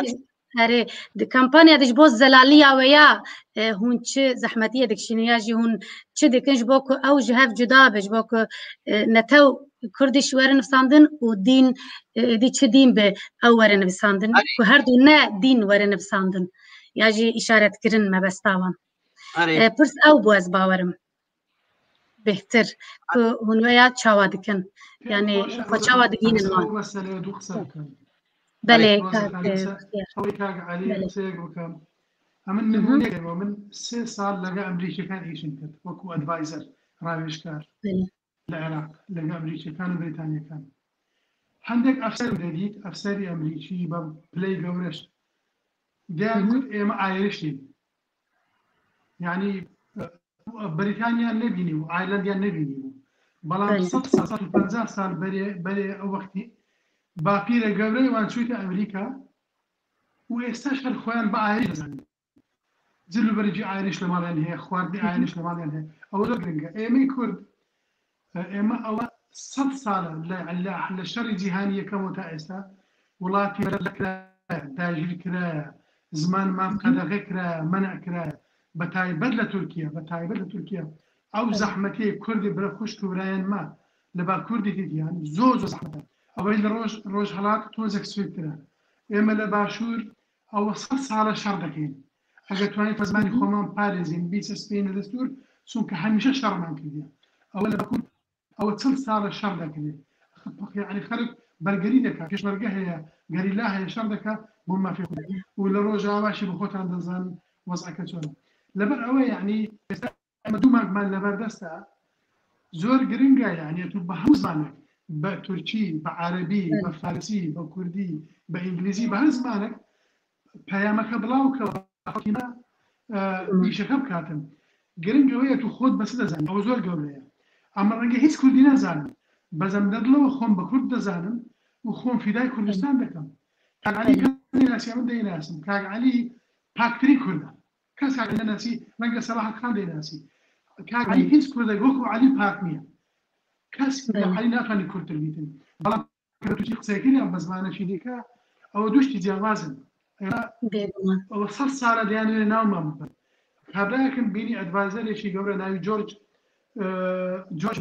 هري د كامبانيا دج بوز زلاليه ويا هون چ زحمتيه دك شنياجي هون چ دكنج بوكو او جهاف جدا بج بوكو نتو كردش ورن نفساندن ودين دي چ دين به او ورن نفساندن كو هر دو نه دين ورن نفساندن ياجي اشاره كرن ما بستاوان برس او بوز باورم بهتر كو هون ويا چاوا دكن يعني چاوا دگين نوان بله كاك علي سيغوكم من نمونيك من 3 سال لقى امريكا كان ايشن كت وكو ادفايزر راويشكار العراق لقى امريكا كان بريطانيا كان عندك افسر جديد افسري امريكي بلاي جورش دايما ايما ايرشي يعني بريطانيا نبيني وايرلندا نبيني بلان 50 سال بري وقتي باپیرە گەورەی وان چوویتە ئەمریکا و ئێستاش هەر خۆیان بە ئایریش دەزانن جلو بەرجی ئایریش لە ماڵیان هەیە خواردنی ئایریش لە ماڵیان هەیە ئەوە زۆر گرنگە ئێمەی کورد ئێمە ئەوە 100 ساڵە لە شەڕی جیهانی یەکەمەوە تا ئێستا وڵاتی داگیر کرایە زمانمان قەدەغە کرایە مەنع کرایە بەتایبەت لە تورکیا ئەو زەحمەتەی کوردی برە خوشک و برایان ما لە باکوردی دیان زۆر زەحمەتە ئەوەی لە ڕۆژ هەڵات تۆزێک سوێترە ئێمە لە باشوور ئەوە 100 ساڵە شەڕ دەکەین ئەگەر توانین بە زمانی خۆمان پارێزین بیسەسپێین لە دەستور چونکە هەمیشە شەڕمان کردیە ئەوە لە باکوور ئەوە چەند ساڵە شەڕ دەکرێت یعنی خەڵک بەرگەری دەکات پێشمەرگە هەیە گەریلا هەیە شەڕ دەکات بۆ مافی و لە ڕۆژە باشی بە خۆتان دەزانن وەزعەکە چۆنە لەبەر ئەوە یعنی ئێستا ئەمە دوو مانگمان لەبەردەستە زۆر گرنگە یعنی تو بە هەموو زمانێک بە تورکی بە عەرەبی بە فارسی بە کوردی بە ئینگلیزی بە هەر زمانێک پەیامەکە بڵاوکەوە خەڵکیمە ئیشەکە بکاتن گرنگەوەیە تو خۆت بەس دەزانن ئەوە زۆر گەورەیە ئەمە ڕەنگە هیچ کوردی نەزانن بەزەم دەدڵەوە خۆم بە کورد دەزانم و خۆم فیدای کوردستان دەکەم کاک عەلی دەیناسی من دەیناسم کاک عەلی پاکترین کوردە کەس کاک عەلی نەناسی ڕەنگە سەلاحەت خان دەیناسی کاک عەلی هیچ کوردێک وەکو عەلی پاک نییە کەس عەلی ناتوانێت کوردتر بیتن بەڵام کە تووشی قسەکردیان بە زمانەشی دیکە ئەوە دوشتی جیاوازن ئەوە 100 ساڵە دەیانوێ ناومان بکەن کابراایەکم بینی ئەدڤایزەرێکی گەورە ناوی جۆرج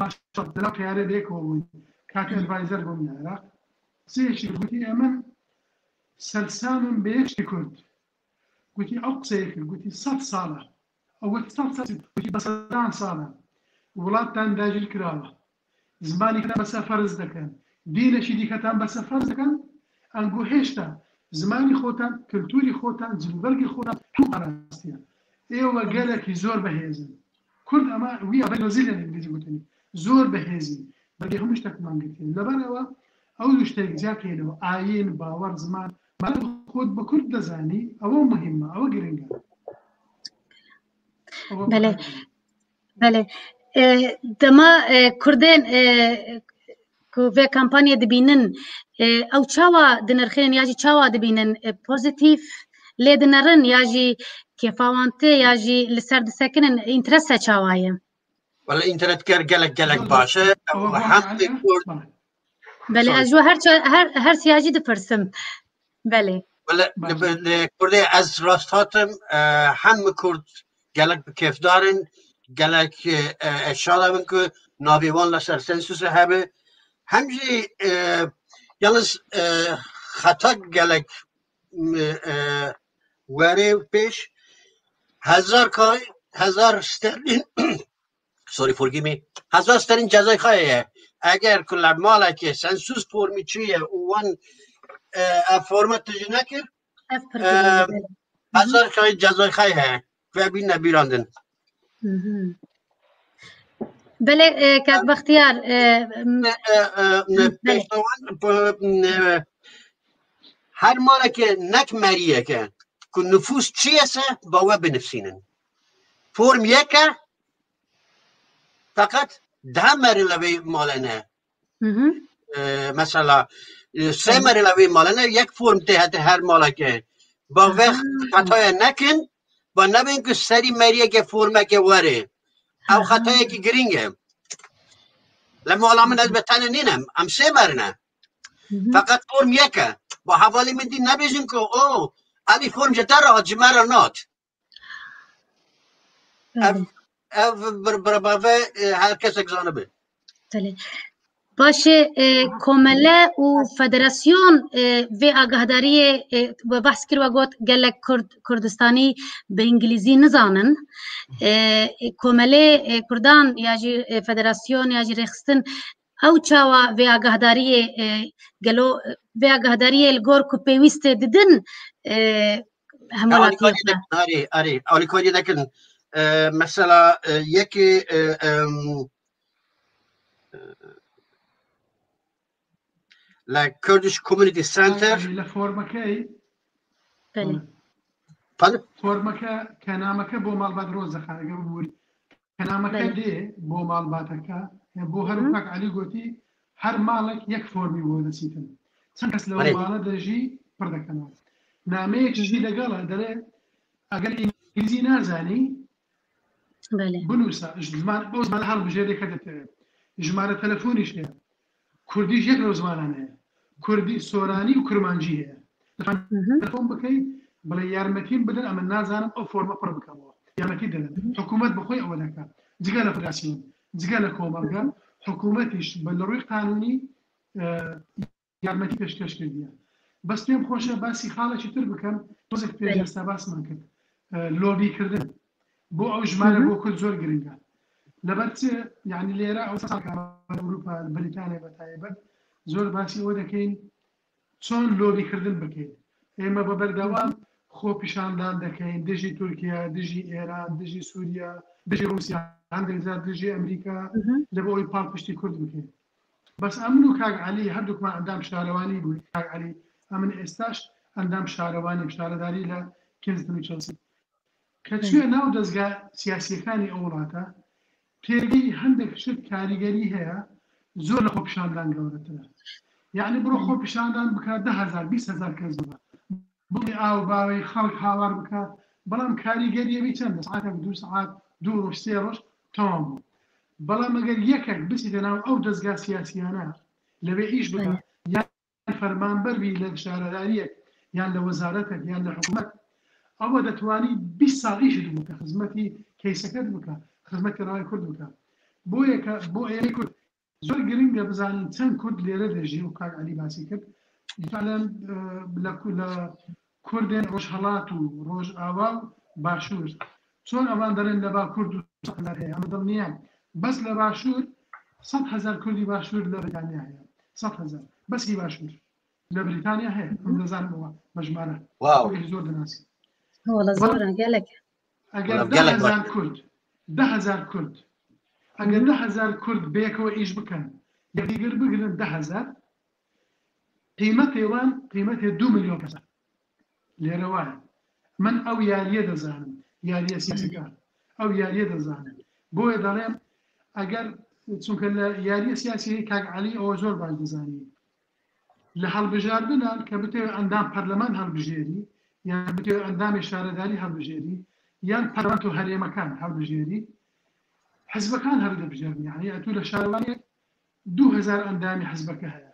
ماشەڵ لەناو تەیارە بێکەوە بووین کاکە ئەدڤایزەر بووم لە عێراق قسەیەکی گوتی ئێمە سەرسامم بە یەکشتی کورد گوتی ئەو قسەیە کرد گوتی 100 ساڵە ئەوە 100 گوتی بە 100 ساڵە وڵاتتان داگیر کراوە زمانی کە بەسەر فەرز دەکەن دینێکی دیکەتان بەسەر فەرز دەکەن ئەنگۆ هێشتا زمانی خۆتان کللتوری خۆتان جلوبەرگی خۆتان هەموو ئاراستیە ئێوە گەلێکی زۆر بەهێزن کورد ئەمە وی بەزی لە ئینگلیزی گوتنی زۆر بەهێزی بەڵێ هەموو شتێکمان گرتین لەبەرەوە ئەو دوو شتێک جیاکەینەوە ئاین باوەڕ زمان خۆت بە کورد دەزانی ئەوە مهمە ئەوە گرنگە بەڵێ بەڵێ دەما کوردێن vê kampanya dibînin ew çawa dinirxînin ya jî çawa dibînin pozitif lê dinirin ya jî کێفاوانتێ یاژی لەسەر دەسەکنن ئینترەسە چاوایە ولا ئینترنێت کار gelek باشە هەم کورد بەێ ئەژوە هەر سیاجی دەپرسم بەێ کوردێ ئەس ڕاست هاتم هەممە کورد gelek bi kêfdarin gelek eşala min ku navêwan لەسەر سنسوسە هەبێ hem jî yalnız xeta gelek werê pêş hezar sterlîn sorry forgive me hezar sterlîn cezayê xwe ye eger ku li malekê sensus formî çûye û wan ev forma tu jî nekir hezar cezayê xwe heye ve bîne bîrandin بەێ کاک بەختیار her malekê nek meriyeke ku nüfus çiyese ba we binivînin form yeke fakat daha merî li vê malê ne mesela sê merî li vê malê ne yek form tê hete her malekê ba ve xetaya nekin ba nebin ku serî meriyeke formeke were ew xetayekî giring e li mala min ez bi tenê nînim em sê merine fakat form yeke ba hevalî min dî nebêjin ku o evî form ji te re hat ji me re nat ev birbave her kesek zanibe باشه کۆمەلە و فەدەراسیۆن vê ئاگاهداریê we behs kir we got gelek Kurdistanî bi îngilîzî nizanin کۆمەلê Kurdan ya jî federasyon ya jî rêxistin ew çawa vê ئاگاهداریê gelo vê ئاگاهداریê li gor ku pêwîstê didin hemûlatî alîkarî dikin mesela yekê like Kurdish Community Center فۆرمەکە کەنامەکە بۆ ماڵبات ڕۆزەخانەکە بووری کەنامەکە لێ بۆ ماڵباتەکە بۆ هەرو کاک عەلی گوتی هەر ماڵێک یەک فۆرمی بۆ دەچیتن چەند کەس لەوە ماڵە دەژی پڕ دەکەنەوە نامەیەکیشی لەگەڵە دەڵێ ئەگەر ئینگلیزی نازانی بنووسە بۆ زمان هەڵبژێرێکە دەتەوێت ژمارە تەلەفۆنیش هەیە کوردیش یەک لەو زمانانەیە کوردی سۆرانی و کرمانجی هەیە تەلەفۆن بکەیت بڵێ یارمەتیم بدەن ئەمە نازانم ئەو فۆرمە پڕ بکەمەوە یارمەتی دەدەن حکوومەت بەخۆی ئەوە دەکات جگە لە فدراسیۆن جگە لە کۆمەڵگە حکوومەتیش بە لە ڕووی قانونی یارمەتی پێشکەش کردیە بەس پێم خۆشە باسی خاڵێکی تر بکەم تۆزێک پێشێستا باسمان کرد لۆبیکردن بۆ ئەو ژمارە بۆ کورد زۆر گرنگە لەبەر چ یعنی لێرە ئەو ئەوروپا بریتانیا بەتایبەت زۆر باسی ئەوە دەکەین چۆن لۆبیکردن بکەین ئێمە بە بەردەوام خۆ پیشاندان دەکەین دژی تورکیا دژی ئێران دژی سووریا دژی رووسیا هەندێک زار دژی ئەمریکا لە بۆ ئەوی پاڵپشتی کورد بکەین بەس ئەمن و کاک عەلی هەردووکمان ئەندام شارەوانی بووی کاک عەلی ئەمن ئێستاش ئەندام شارەوانی شارەداری لە کینزتن و چەلسی کە چوێ ناو دەستگا سیاسیەکانی ئەو وڵاتە پێگەی هەندێک شت کاریگەری هەیە زۆر لە خۆ پیشاندان گەورەترە یعنی بڕۆ خۆ پیشاندان بکات 10,000-20,000 کەس ببە بڵێ ئاو باوەی خەڵک هاوار بکات بەڵام کاریگەریەوی چەندە ساعتێک 2 ساعات 2 ڕۆژ 3 ڕۆژ تەواو بوو بەڵام ئەگەر یەکێک بچیتە ناو ئەو دەستگا سیاسیانە لەوێ ئیش بکات یان فەرمانبەروی لە شارەداریەک یان لە وەزارەتێک یان لە حکوومەت ئەوە دەتوانی 20 ساڵ ئیشت بکە خزمەتی کەیسەکەت بکە خزمەتی ڕای کورد بکە بۆ ئێمەی کورد زۆر گرنگە بزانین چەند کورد لێرە دەژی و کاک عەلی باسی کرد لە کوردێن ڕۆژهەڵات و ڕۆژ ئاوا و باشوور چۆن ئەوان دەڵێن لە باکورد و هەیە ئەمە دڵنیان بەس لە باشوور 100,000 کوردی باشوور لە بریتانیا هەیە 100,000 بەسی باشوور لە بریتانیا هەیە من دەزانمەوە بە ژمارە زۆر دەناسی ئەگەر 10,000 کورد 10,000 کورد ئەگەر 10,000 کورد بەیەکەوە ئیش بکەن یەکدیگر بگرن 10,000 قیمەتێوان قیمەتێ 2 ملیۆن کەسە لێرە وایە من ئەو یاریە دەزانم یاریە سیاسیەکان ئەو یاریە دەزانم بۆیە دەڵێم ئەگەر چونکە لە یاریە سیاسی کاک عەلی ئەوە زۆر باش دەزانی لە هەڵبژاردنان کە بتێ ئەندام پەرلەمان هەڵبژێری یان بتێ ئەندامی شارەداری هەڵبژێری یان پەرلەمانت و هەرێمەکان هەڵبژێری حزبەکان هەر دەبژێرن یعنی ئەتوو لە شارەوانێک 2000 ئەندامی حزبەکە هەیە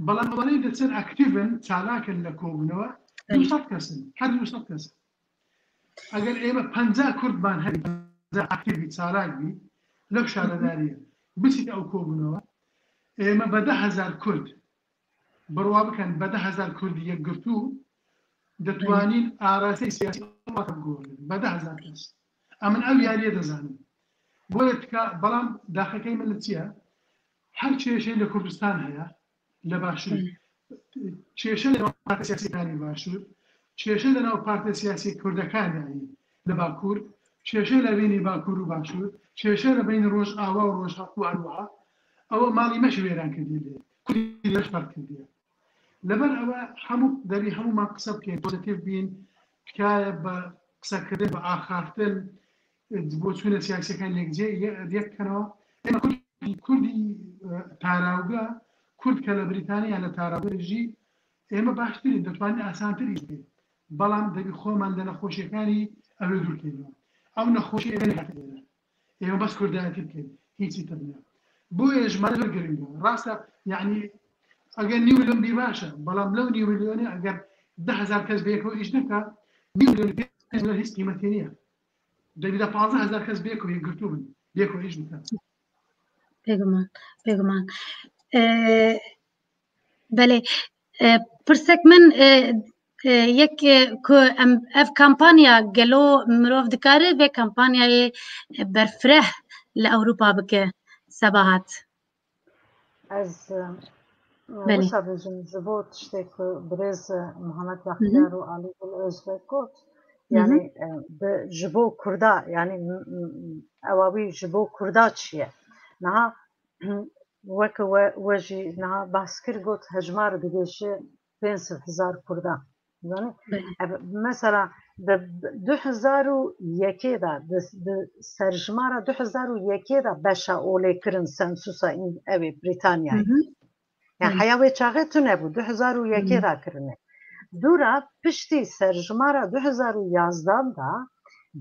بەڵام ئەوانەی دەچن ئەکتیڤن چالاکن لە کۆبوونەوە 200 کەسن هەر 200 کەس ئەگەر ئێمە 50 کوردمان هەبی ئەکتیڤی چالاکبی لەو شارەداریە بچیت ئەو کۆبوونەوە ئێمە بە 10,000 کورد بڕوا بکەن بە 10,000 کوردی یەکگرتوو دەتوانین ئاراستەی سیاسی بگۆڕین بە 10,000 کەس ئەمن ئەو یاریە دەزانم بۆیە تکا بەڵام داخەکەی من لە چییە هەر کێشەی لە کوردستان هەیە لە باشوور کێشە لە پارتە سیاسیەکانی باشوور کێشە لەناو پارتە سیاسی کوردەکانی لە باکوور کێشە لە بینی باکوور و باشوور کێشە لە بین ڕۆژئاوا و ڕۆژهەڵات و هەروەها ئەوە ماڵی مەش وێران کردی لێ کوردی لەش فەرق کردیە لەبەر ئەوە هەموو دەری هەمومان قسە بکەین پۆزیتیڤ بین تکایە بە قسەکردن بە ئاخافتن بۆ چوونە سیاسیەکان یەکجێ یەک بکەنەوە ئێمە کوردی تاراوگە کورد کە لە بریتانیا لە تاراوگەژی ئێمە باشترین دەتوانین ئاسانتری بکەین بەڵام دەبی خۆمان لە نەخۆشیەکانی ئەوێ دوورکەینەوە ئەو نەخۆشی ئێمە بەس کوردایەتی بکەین هیچی تر نیە بۆیە ژمارە زۆر گرنگە ڕاستە یعنی ئەگەر 9 ملیۆن بی باشە بەڵام لەو 9 ملیۆنە ئەگەر 10,000 کەس بەیەکەوە ئیش نەکا 9 ملیۆن هیچ قیمەتی نییە دەبیدا 15,000 کەس بێکەوە یەکگرتوو بن بێکەوە ئیش بکەن بێگومان بەڵێ پرسێک من یەک ئەف کامپانیا گەلۆ مرۆڤ دکارێ بێ کامپانیایê بەرفرeh لە ئەوروپا بکە سەباهات Ez wisa bijim ji bo tiştek ku birêz Muhammed Bextiyar û Alîgul Özbek got yani ji bo Kurda yani ewa wî ji bo Kurda çi ye niha weke we jî niha behs kir got hejmar digêşe 5,000 Kurda mesela di 2001 da di serjmara 2001 da beşa olêkirin sensusa evê Brîtanyayê yani heya wê çaxê tu nebû 2001 da kirine dûra piştî serjmara 2011 da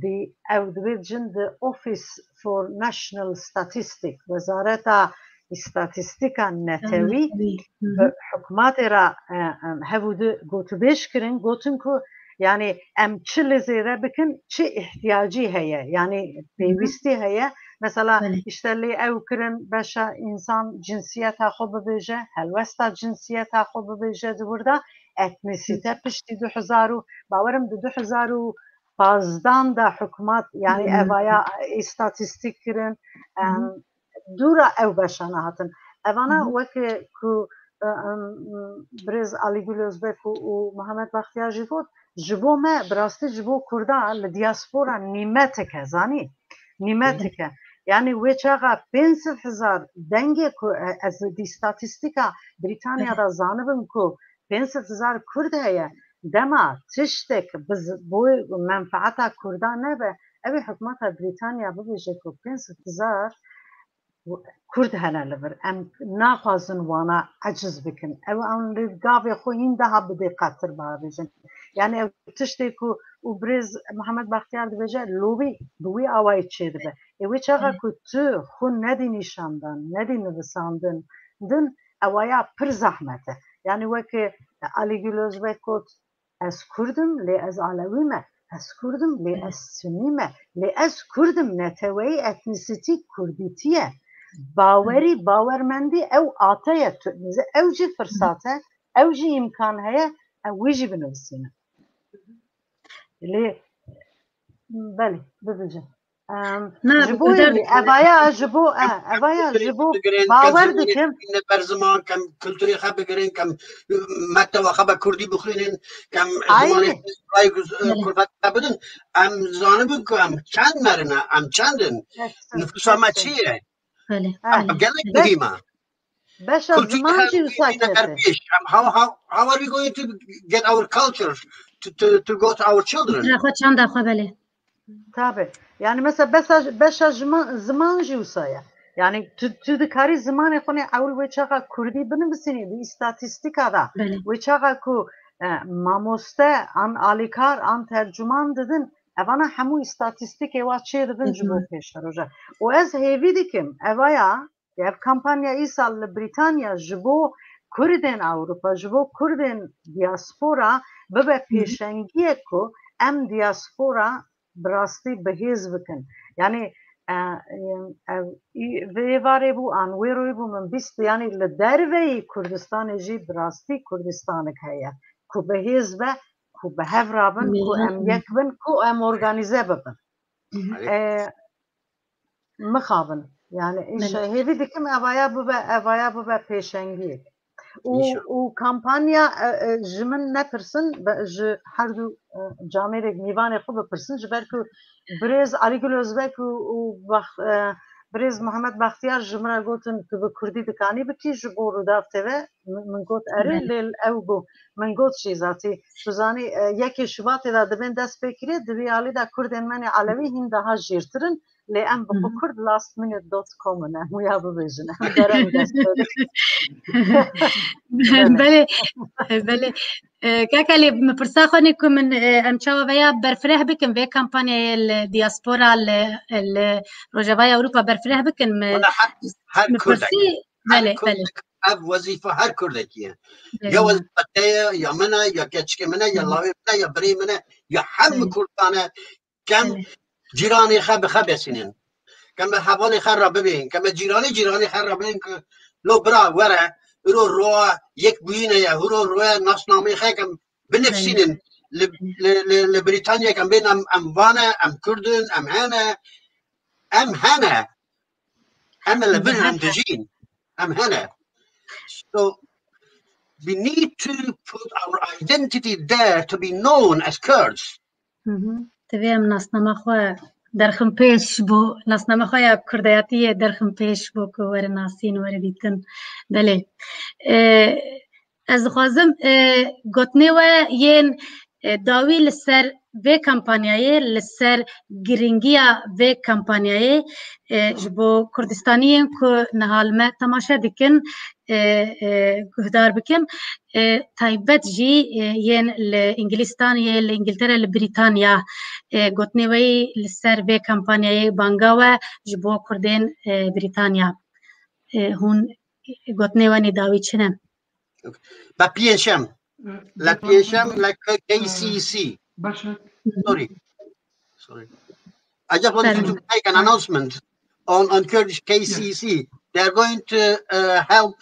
di ew dibêjin di Office for National Statistics Wezareta İstatîstika netewî hikûmetê ra hebû di gotûbêj kirin gotin ku yani em çi li zêde bikin çi ihtiyacî heye yani pêwîstî heye mesela işte lê ew kirin beşa insan cinsiyeta xwe bibêje helwesta cinsiyeta xwe bibêje di burada etnisîte piştî 2000 û bawerim di 2015 da hikûmet yani evaya îstatîstîk kirin dûra ew beşana hatin evana weke ku birêz Alîgul Özbek û Muhammed Bextiyar jî got ji bo me bi rastî ji bo Kurda li diaspora nîmetik e zanî nîmetik e yani wê çaxa 5,000 dengê ku ez di statîstika Brîtanyada zanibim ku 5,000 Kurd heye dema tiştek bo menfaeta Kurda nebe evê hikûmeta Brîtanya bibêje ku 5,000 Kurd hene li vir em naxwazin wana eciz bikin ew li gavê xwe hîn daha bi diqqetir bibêjin yani ew tiştê ku û birêz Muhammed Bextiyar dibêje lobî bi wî awayî çê dibe wê çaxa ku tu xwe nedî nîşandan nedî nivisandin din ewaya pir zehmet e yani wekê Alîgul Özbek got ez Kurdim lê ez Alewî me ez Kurdim lê ez Sunî me lê ez Kurdim neteweyî etnisîtî Kurdîtî ye باوری باورمندی او آتایه او جی فرصته او جی امکان هیا او جی بنویسینه لی بله ببینم جبوی اویا جبو باور دکم بر زمان کم کلتوری خب بگیرین کم مکتب خب کردی بخورین کم زمان کردت بدن ام زانه بگم چند مرنه ام چندن نفوس ما چیه Gelek mehima. How are we going to get our culture to go to our children? Tabii. Yani mesela beşa zaman jiyusaya. Yani tu dikari zaman ekone avul ve çağa Kurdi benim seni bir istatistikada ve çağa ku مامۆستا ئەن ئالیکار ئەن تەرجمان ددن ئەوانە هەموو ئیستاتیستیکێ وا چێ دبن ji بۆ پێشەڕۆژە و ez hêvî dikim evaya ev kampanya îsal li Brîtanya ji bo Kurdên Ewropa ji bo Kurdên diaspora bibe pêşengiyek ku em diaspora bi rastî bihêz bikin yani vê varê bû an wê royê bû min bîst yanî li derveyî Kurdistanê jî bi rastî Kurdistanek heye ku bihêz be ku bi hev rabin ku em yek bin ku em organize bibin mixabin yani hêvî dikim evaya bibe pêşengiyek û kampanya ji min nepirsin ji her du camerek nîvanê xwe bipirsin ji ber ku Birêz Alîgul Özbek û Birêz Mihemed Bextiyar ji min re gotin tu bi Kurdî dikanî bikî ji bo Rûdav TV min got erê lê ew bû min got jî zatî tu zanî yekê Şubatê da dibên dest pêkirî di vî alî de Kurdên me Alewî hîn daha jêrtirin lê em bi kurdlastminute.com em ya bibêjin em derem dest بله بله کاکلی مپرسا خونی که من ام چاوا ویا برفره بکن وی کمپانی الدیاسپورا الروجاوای اوروبا برفره بکن مپرسی بله بله اف وظیفه هر کردکیه یا وظیفه یا منه یا کچک منه یا لاوی منه یا بری منه یا هم کردانه کم جیرانی خب بسینین کم حوالی خر را ببین کم جیرانی خر را ببین که لو برا وره رو یک بوینه یا رو ناسنامه خیلی کم بنفسینین لبریتانیا کم بین ام وانه ام کردن ام هنه ام لبن هم دجین ام هنه so we need to put our identity there to be known as Kurds تبیم ناسنامه خواه درخم پیش بو ناسنامه خواه کردیاتیه درخم پیش بو که وره ناسین وره بیتن بله از خوازم گوتنه و ین داوی لسر وی کمپانیای لسر گرینگیا وی کمپانیای جبو کردستانیین که نهال ما تماشا دکن گهدار بکن تایبت جی ین لانگلیستانیه لانگلتره لبریتانیا گوتنه وی لسر وی کمپانیای بانگا و جبو کردین بریتانیا هون گوتنه و نداوی چنه با پیشم La PHM, like KCC. Sorry. I just wanted to make an announcement on Kurdish KCC. Yes. They're going to help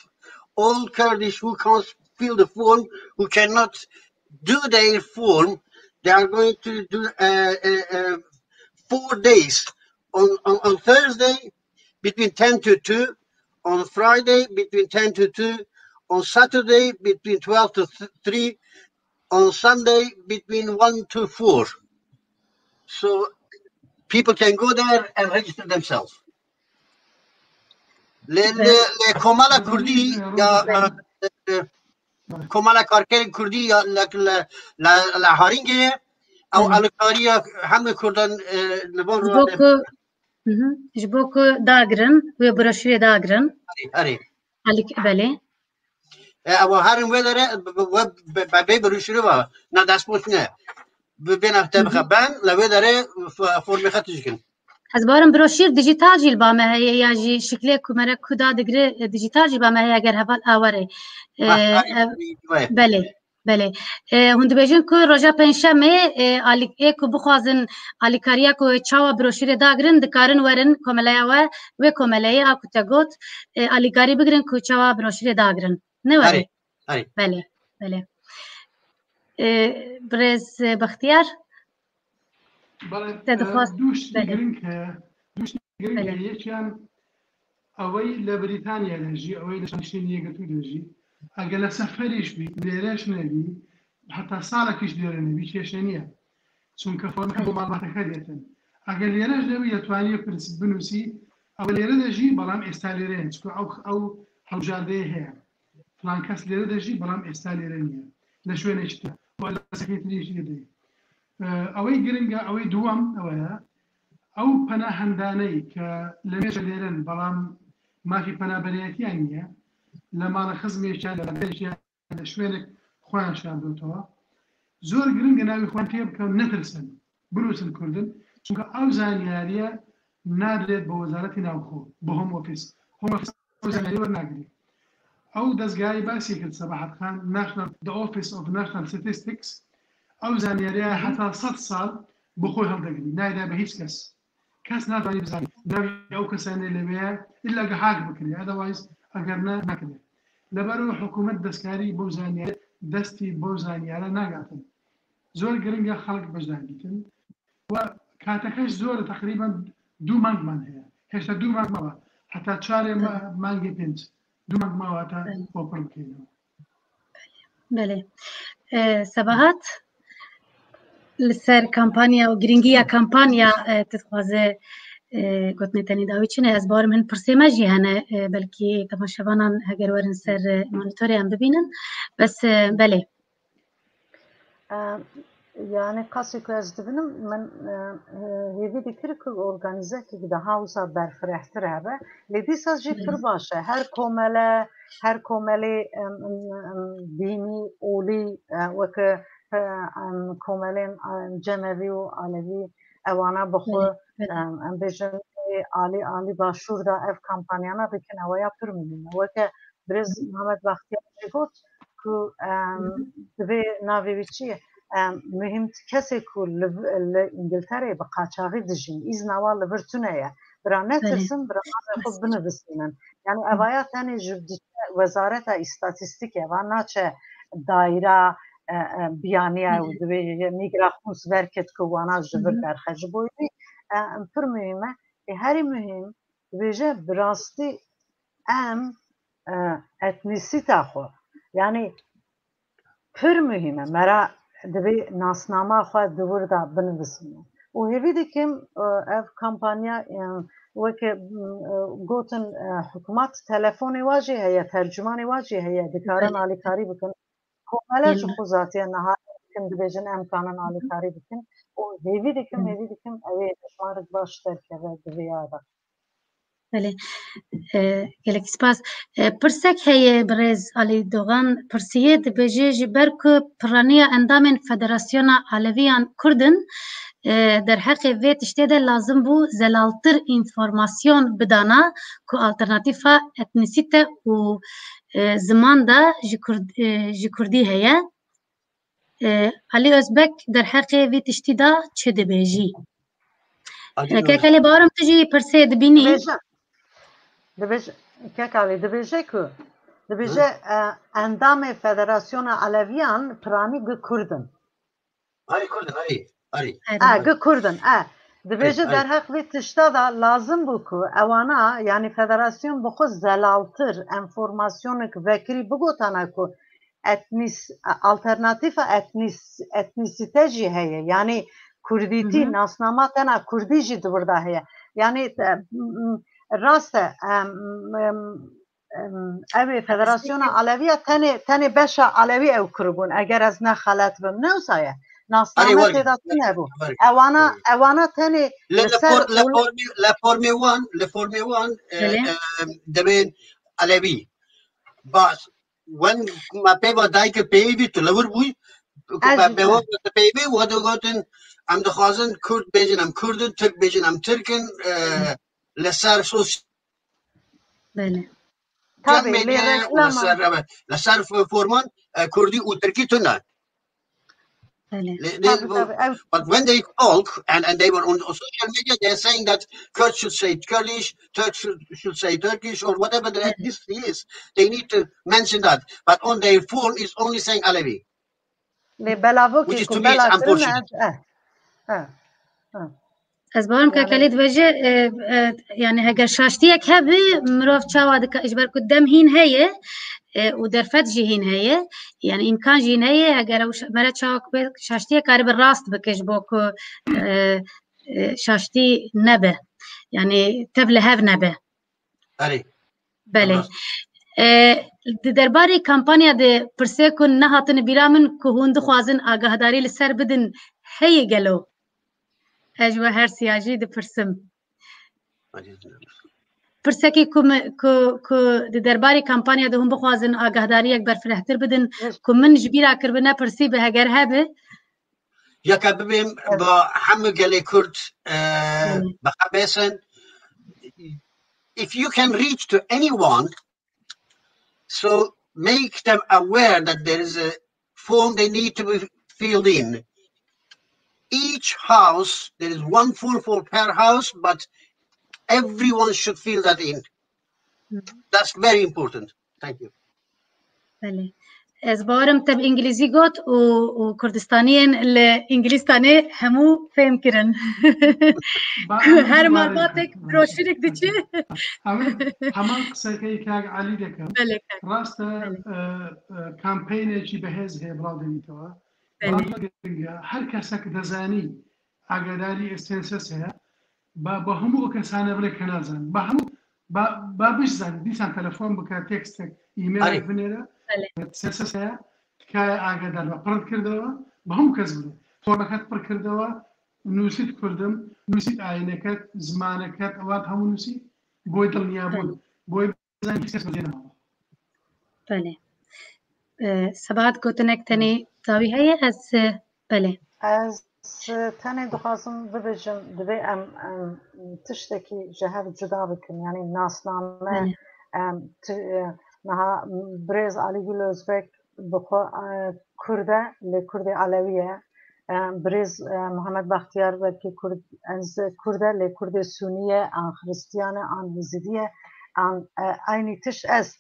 all Kurdish who can't fill the form, who cannot do their form. They are going to do 4 days. On Thursday, between 10 to 2. On Friday, between 10 to 2. On Saturday, between 12 to 3. On Sunday, between 1 to 4. So people can go there and register themselves. Le Komala Kurdi, ya Komala Karker Kurdi, ya la Haringe, او الکاریا همه کردن لبان رو جبوکو داگرن و براشوی داگرن آره بله او هرم وداره و به بروشوری و نه دستموش نه ببینه طبقه بند لوی داره فرمی خطش کن از بارم بروشیر دیجیتال جیل با ما هی یا جی شکلی کمره کدا دگره دیجیتال جیل با ما هی اگر هفال آوره بله بله هند بیشتر که روزا پنجشنبه آلیک بخوازن آلیکاریا که چاوا بروشیر داغرن دکارن ورن کملیا و کملیا آکوتگوت آلیکاری بگرن که چاوا بروشیر داغرن نه ولی بله بله برز بختیار دوش گرین که یکیان اوی لبریتانیا لجی اوی لشانشینیه گتو لجی اگر سفریش بی لیرش نبی حتی سالکش لیره نبی چیش نیه چون که فرم که معلومات خدیتن اگر لیرش نبی یتوانی پرنسیپ بنوسی اول لیره دجی بالام استالیره چون او حوجاده هه فلان کس لیره دجی بالام استالیره نیه لشوی نشته ولی سکیتریش دیده اوی گرینگا اوی دوام اویا او پناهندانی که لمیش لیرن بالام ما فی پناهبریتی انیه لما خزمي شان لشوينك خۆیان شاردوتەوە زۆر گرنگە ناوی خۆیان پێ بکەن نەترسن بنووسن کوردن چونکە ئەو زانیاریە نادرێت بە وەزارەتی ناوخۆ بە هۆم ئۆفیس زانیاری وەرناگری ئەو دەستگای باسی کرد سەباحەت خان The Office of National Statistics ئەو زانیاریە هەتا 100 ساڵ بۆ خۆی هەڵدەگری نایدا بە هیچ کەس ناتوانێت بزانێت ناوی ئەو کەسانێ لەوەیە ئیلا گە حاک بکرێ ئەدەوایز ئەگەر نەکرێت لەبەرەوە حکوومەت دەستکاری بۆ زانیاری دەستی بۆ زانیارە ناگاتن زۆر گرنگە خەڵک بەشدار بیتن و کاتەکەش زۆرە تقریبا 2 مانگمان هەیە هێشتا 2 مانگ ماوە هەتا 4 مانگی 5 2 مانگ ماوە تا بۆ پڕ بکەینەوە. بەڵێ سەباحەت لەسەر کامپانیا و گرنگیە کامپانیا تتخوازێ گوتنێتەنی داوی چنە ئەس باوەرم هەن پرسێمەژی هەنە بەلکی تەماشەوانان هەگەر وەرن سەر مانیتۆریان ببینن بەس بەڵێ yani kasî ku ez dibinim min hêvî dikir ku organîzekek di hewsa berfirehtir hebe lê dîsa jî pir baş e her komelê dînî olî weke komelên Cemevî û Alevî ewana bi xwe em bêjin alî başûr da ev kampanyana bikin eweya pir mihîm e weke Birêz Mihemed Baxtiyar jî got ku divê navê wî çi ye mühim kesê ku li İngiltereyê bi qaçaxî dijîn îzna wan li vir tune ye bira netirsin bira navê xwe binivîsînin yani evaya tenê ji Wezareta Îstatîstîkê van naçe daîra biyaniya û divê mîgra xûs verket ku wana ji vir derxe ji bo wî pir muhîm e herî muhîm dibêje bi rastî em etnîsîta xwe yani pir muhîm e mera divê nasnama xwe di wir da binivîsînin û hêvî dikim ev kampanya weke gotin hikûmet telefonê wa jî heye tercümanê wa jî heye dikarin alîkarî bikin komele ji xwe zatiye niha dikin dibêjin em kanin alîkarî bikin û hêvî dikim ew ê hejmarek baş derkeve divê ya da. بله gelek spas pirsek heye birêz Alî Doğan pirsiye dibêje ji ber ku piraniya endamên Federasyona Aleviyan Kurdin derheqê vê tiştê de lazim bû zelaltir înformasyon bidana ku alternatîfa etnîsîte û ziman da ji Kurdî heye Alî Özbek derheqê vê tiştî da çi dibêjî kekelê bawerim tu jî pirsê dibînî dibêje ku dibêje endamê Federasyona Aleviyan piranî gi Kurdin gi Kurdin dibêje derheq vê tişta da lazim bû ku ewana yani federasyon bi xwe zelaltir enformasyonek vekirî bigotana ku alternatîfa etnîsîte jî heye yani Kurdîtî nasnama tena Kurdî jî di wir da heye yani rast e ev ê Federasyona Aleviya tenê beşa Alevî ew kiribûn eger ez ne xelet bim ne wisa ye nasname têda nebû ewana tenê li formê wan dibên Alevî bas wen ma pêva dayîkê peyivî tu li wir bûyî peyvê we digotin em dixwazin Kurd bêjin em Kurdin Tirk bêjin em Tirkin li ser li ser forman Kurdî û Tirkî tune but when they talk and they were on social media they're saying that Kurds should say Kurdish, Turks should say Turkish or whatever the ethnicity is they need to mention that but on their phone is only saying Alevi which is to me is unfortunate ez bawerim kekelê dibêje yani heger şaştiyek hebe mirov çawa dike ji ber ku dem hîn heye û derfet jî hîn heye yani îmkan jî heye eger ew mere çawa şaştiyek karibe rast bike ji bo ku şaştî nebe yani tev li hev nebe belê di derbarê kampanya de pirsê ku nehatine bîra min ku hûn dixwazin agahdarî li ser bidin heye gelo ez ji we her siyajî dipirsim پرسکی که درباره کمپانیا ده هم بخوازن آگاهداری یک برفرهتر بدن که من جبیرا کربنه پرسی به هگر هبه یکا ببین با همه گلی کرد بخبیسن if you can reach to anyone, so make them aware that there is a form they need to be filled in. Each house, there is one form for per house, but everyone should fill that in. That's very important. Thank you. بله از بارم تب انگلیزی گوت و کردستانیین لانگلیستانی همو فهم کرن هر مرباطك بروشيرك دچه همان قصه که علی دکم راست کمپینی بهز هی برادر میتوا هر کس که دزانی اگرداری استنسس هست با همو کسانه بله کنازن با همو با بش زن دیسان تلفن بکه تکست ایمیل بنیره استنسس هست که اگردار با پرد کرده با همو کس بله فرمکت پر کرده نوسید کردم نوسید آینکت زمانکت اوات همو نوسید بوی دل نیابود بوی بزنی کسی بزنم بله سبعت گوتنک تنی تاوی هایی از بله از تنی دخواستم ببجم دبی تشتکی جهر جدا بکن یعنی ناسنامه نها برز علی گل ازبک بخو کرده لکرده علویه برز محمد بختیار وکی کرد از کرده لکرده سونیه آن خریستیانه آن یزیدیه آن اینی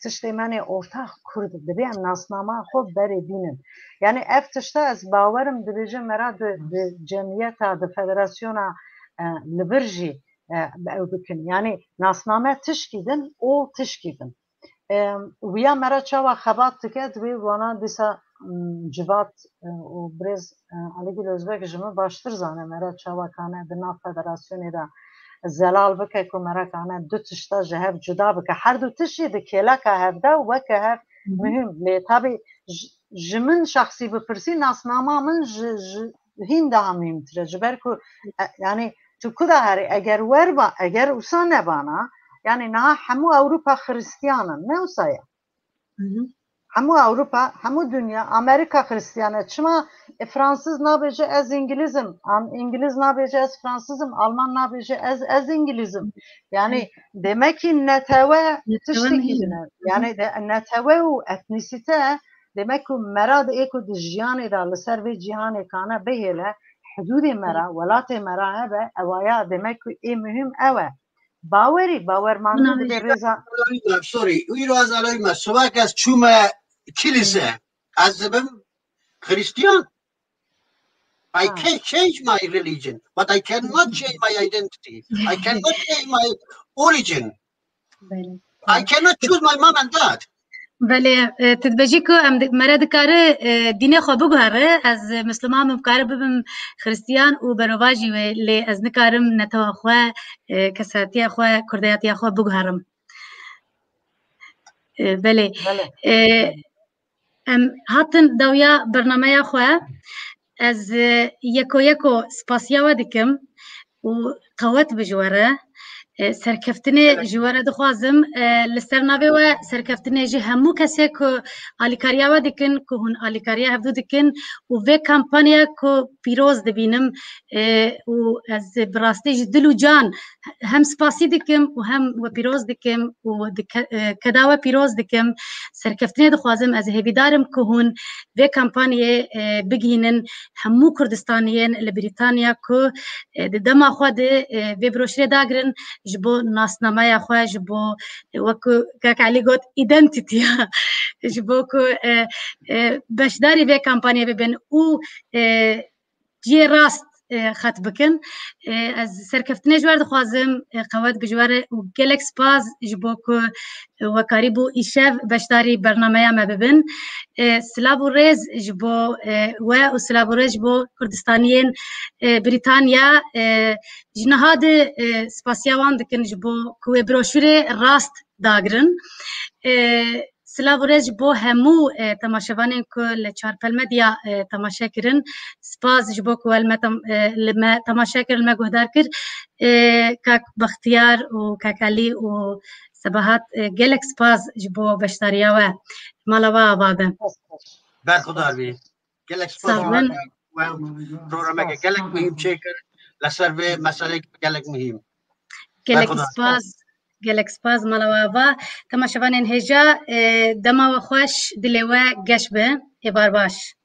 تشت منی ارتاق کرد دبیم ناسنامه خوب بری بینم یعنی اف تشته از باورم دبیجم مرا د جمعیت د فدراسیون لبرجی او بکن یعنی ناسنامه تشکیدن او تشکیدن ویا مرا چاوا خبات تکد وی وانا دیسا جوات و برز علی گل ازبک جمع باشتر زانه مرا چاوا کانه دنا فدراسیونی دا زلال بکه که مرا کانه دو تشتا جهر جدا بکه هر دو تشی ده کلا که هفده و که هف مهم لی تابی جمن شخصی بپرسی ناسنامه من هین ده مهم تره جبر که یعنی تو کده هری اگر وربا اگر اوسا نبانا یعنی نه همو اوروپا خریستیانن نه اوسایا همو اوروپا همو دنیا امریکا خریستیانه چما فرانسız نابجه از انگلیزم انگلیز نابجه از فرانسızم آلمان نابجه از انگلیزم yani demek ki neteve tiştekine yani neteve و etnisite demek ki merad eko de jiyane da لسر ve cihane kana behele حدود مرا ولات مرا هبه اویا demek ki mühim eve باورمندی به رضا سوری وی رو از علای مسواک از چوم کلیسه از زبم خریستیان I can change my religion but I cannot change my identity I cannot change my origin I cannot choose my mom and dad بله تدبجی که مرد کاره دینه خو بگوهره از مسلمان مکاره ببم خریستیان و برواجی و لی از نکارم نتوا خو کساتی خو کردیاتی خو بگوهرم بله هاتن دویا برنامه خو از یکو سپاسیا ودکم و قوت بجواره سرکفتنه جواره دخوازم لسر ناوی و سرکفتنه جه همو کسی که آلیکاریا و دکن که هون آلیکاریا هفدو دکن و وی کمپانیا که پیروز دبینم و از براسته دل و جان هم سپاسی دکم و هم و پیروز دکم و کداوه پیروز دکم سرکفتنه دخوازم از هیویدارم که هون وی کمپانیا بگینن همو کردستانیین لبریتانیا که دما خود وی بروشری داگرن جبو ناسنامه خواه جبو وکو که علی گوت ایدنتیتی جبو که بشداری به کمپانی ببین او جی راست خط بکن از سرکفتنه جوار دخوازم قوات بجوار و گلکس باز جبو که وکاری بو ایشف بشداری برنامه ما ببین سلابو ریز جبو و سلابو ریز جبو کردستانیین بریتانیا جنهاد سپاسیاوان دکن جبو که بروشور راست داگرن سلابو ریز جبو همو تماشاوانین که لچار پلمدیا تماشا کرن سپاس جبو که لما تماشا کرن ما گهدار کر كاك بختيار وكاكالي وسبهات جالك سباز جبو بشترياوه مالوا بابا برخدار بی گلک سالمن و برنامه گلک مهم شکر لسر به مسئله گلک مهم جالك سباز مالوا با تما شبان انهجا دما وخوش دلوا گشبه ابار باش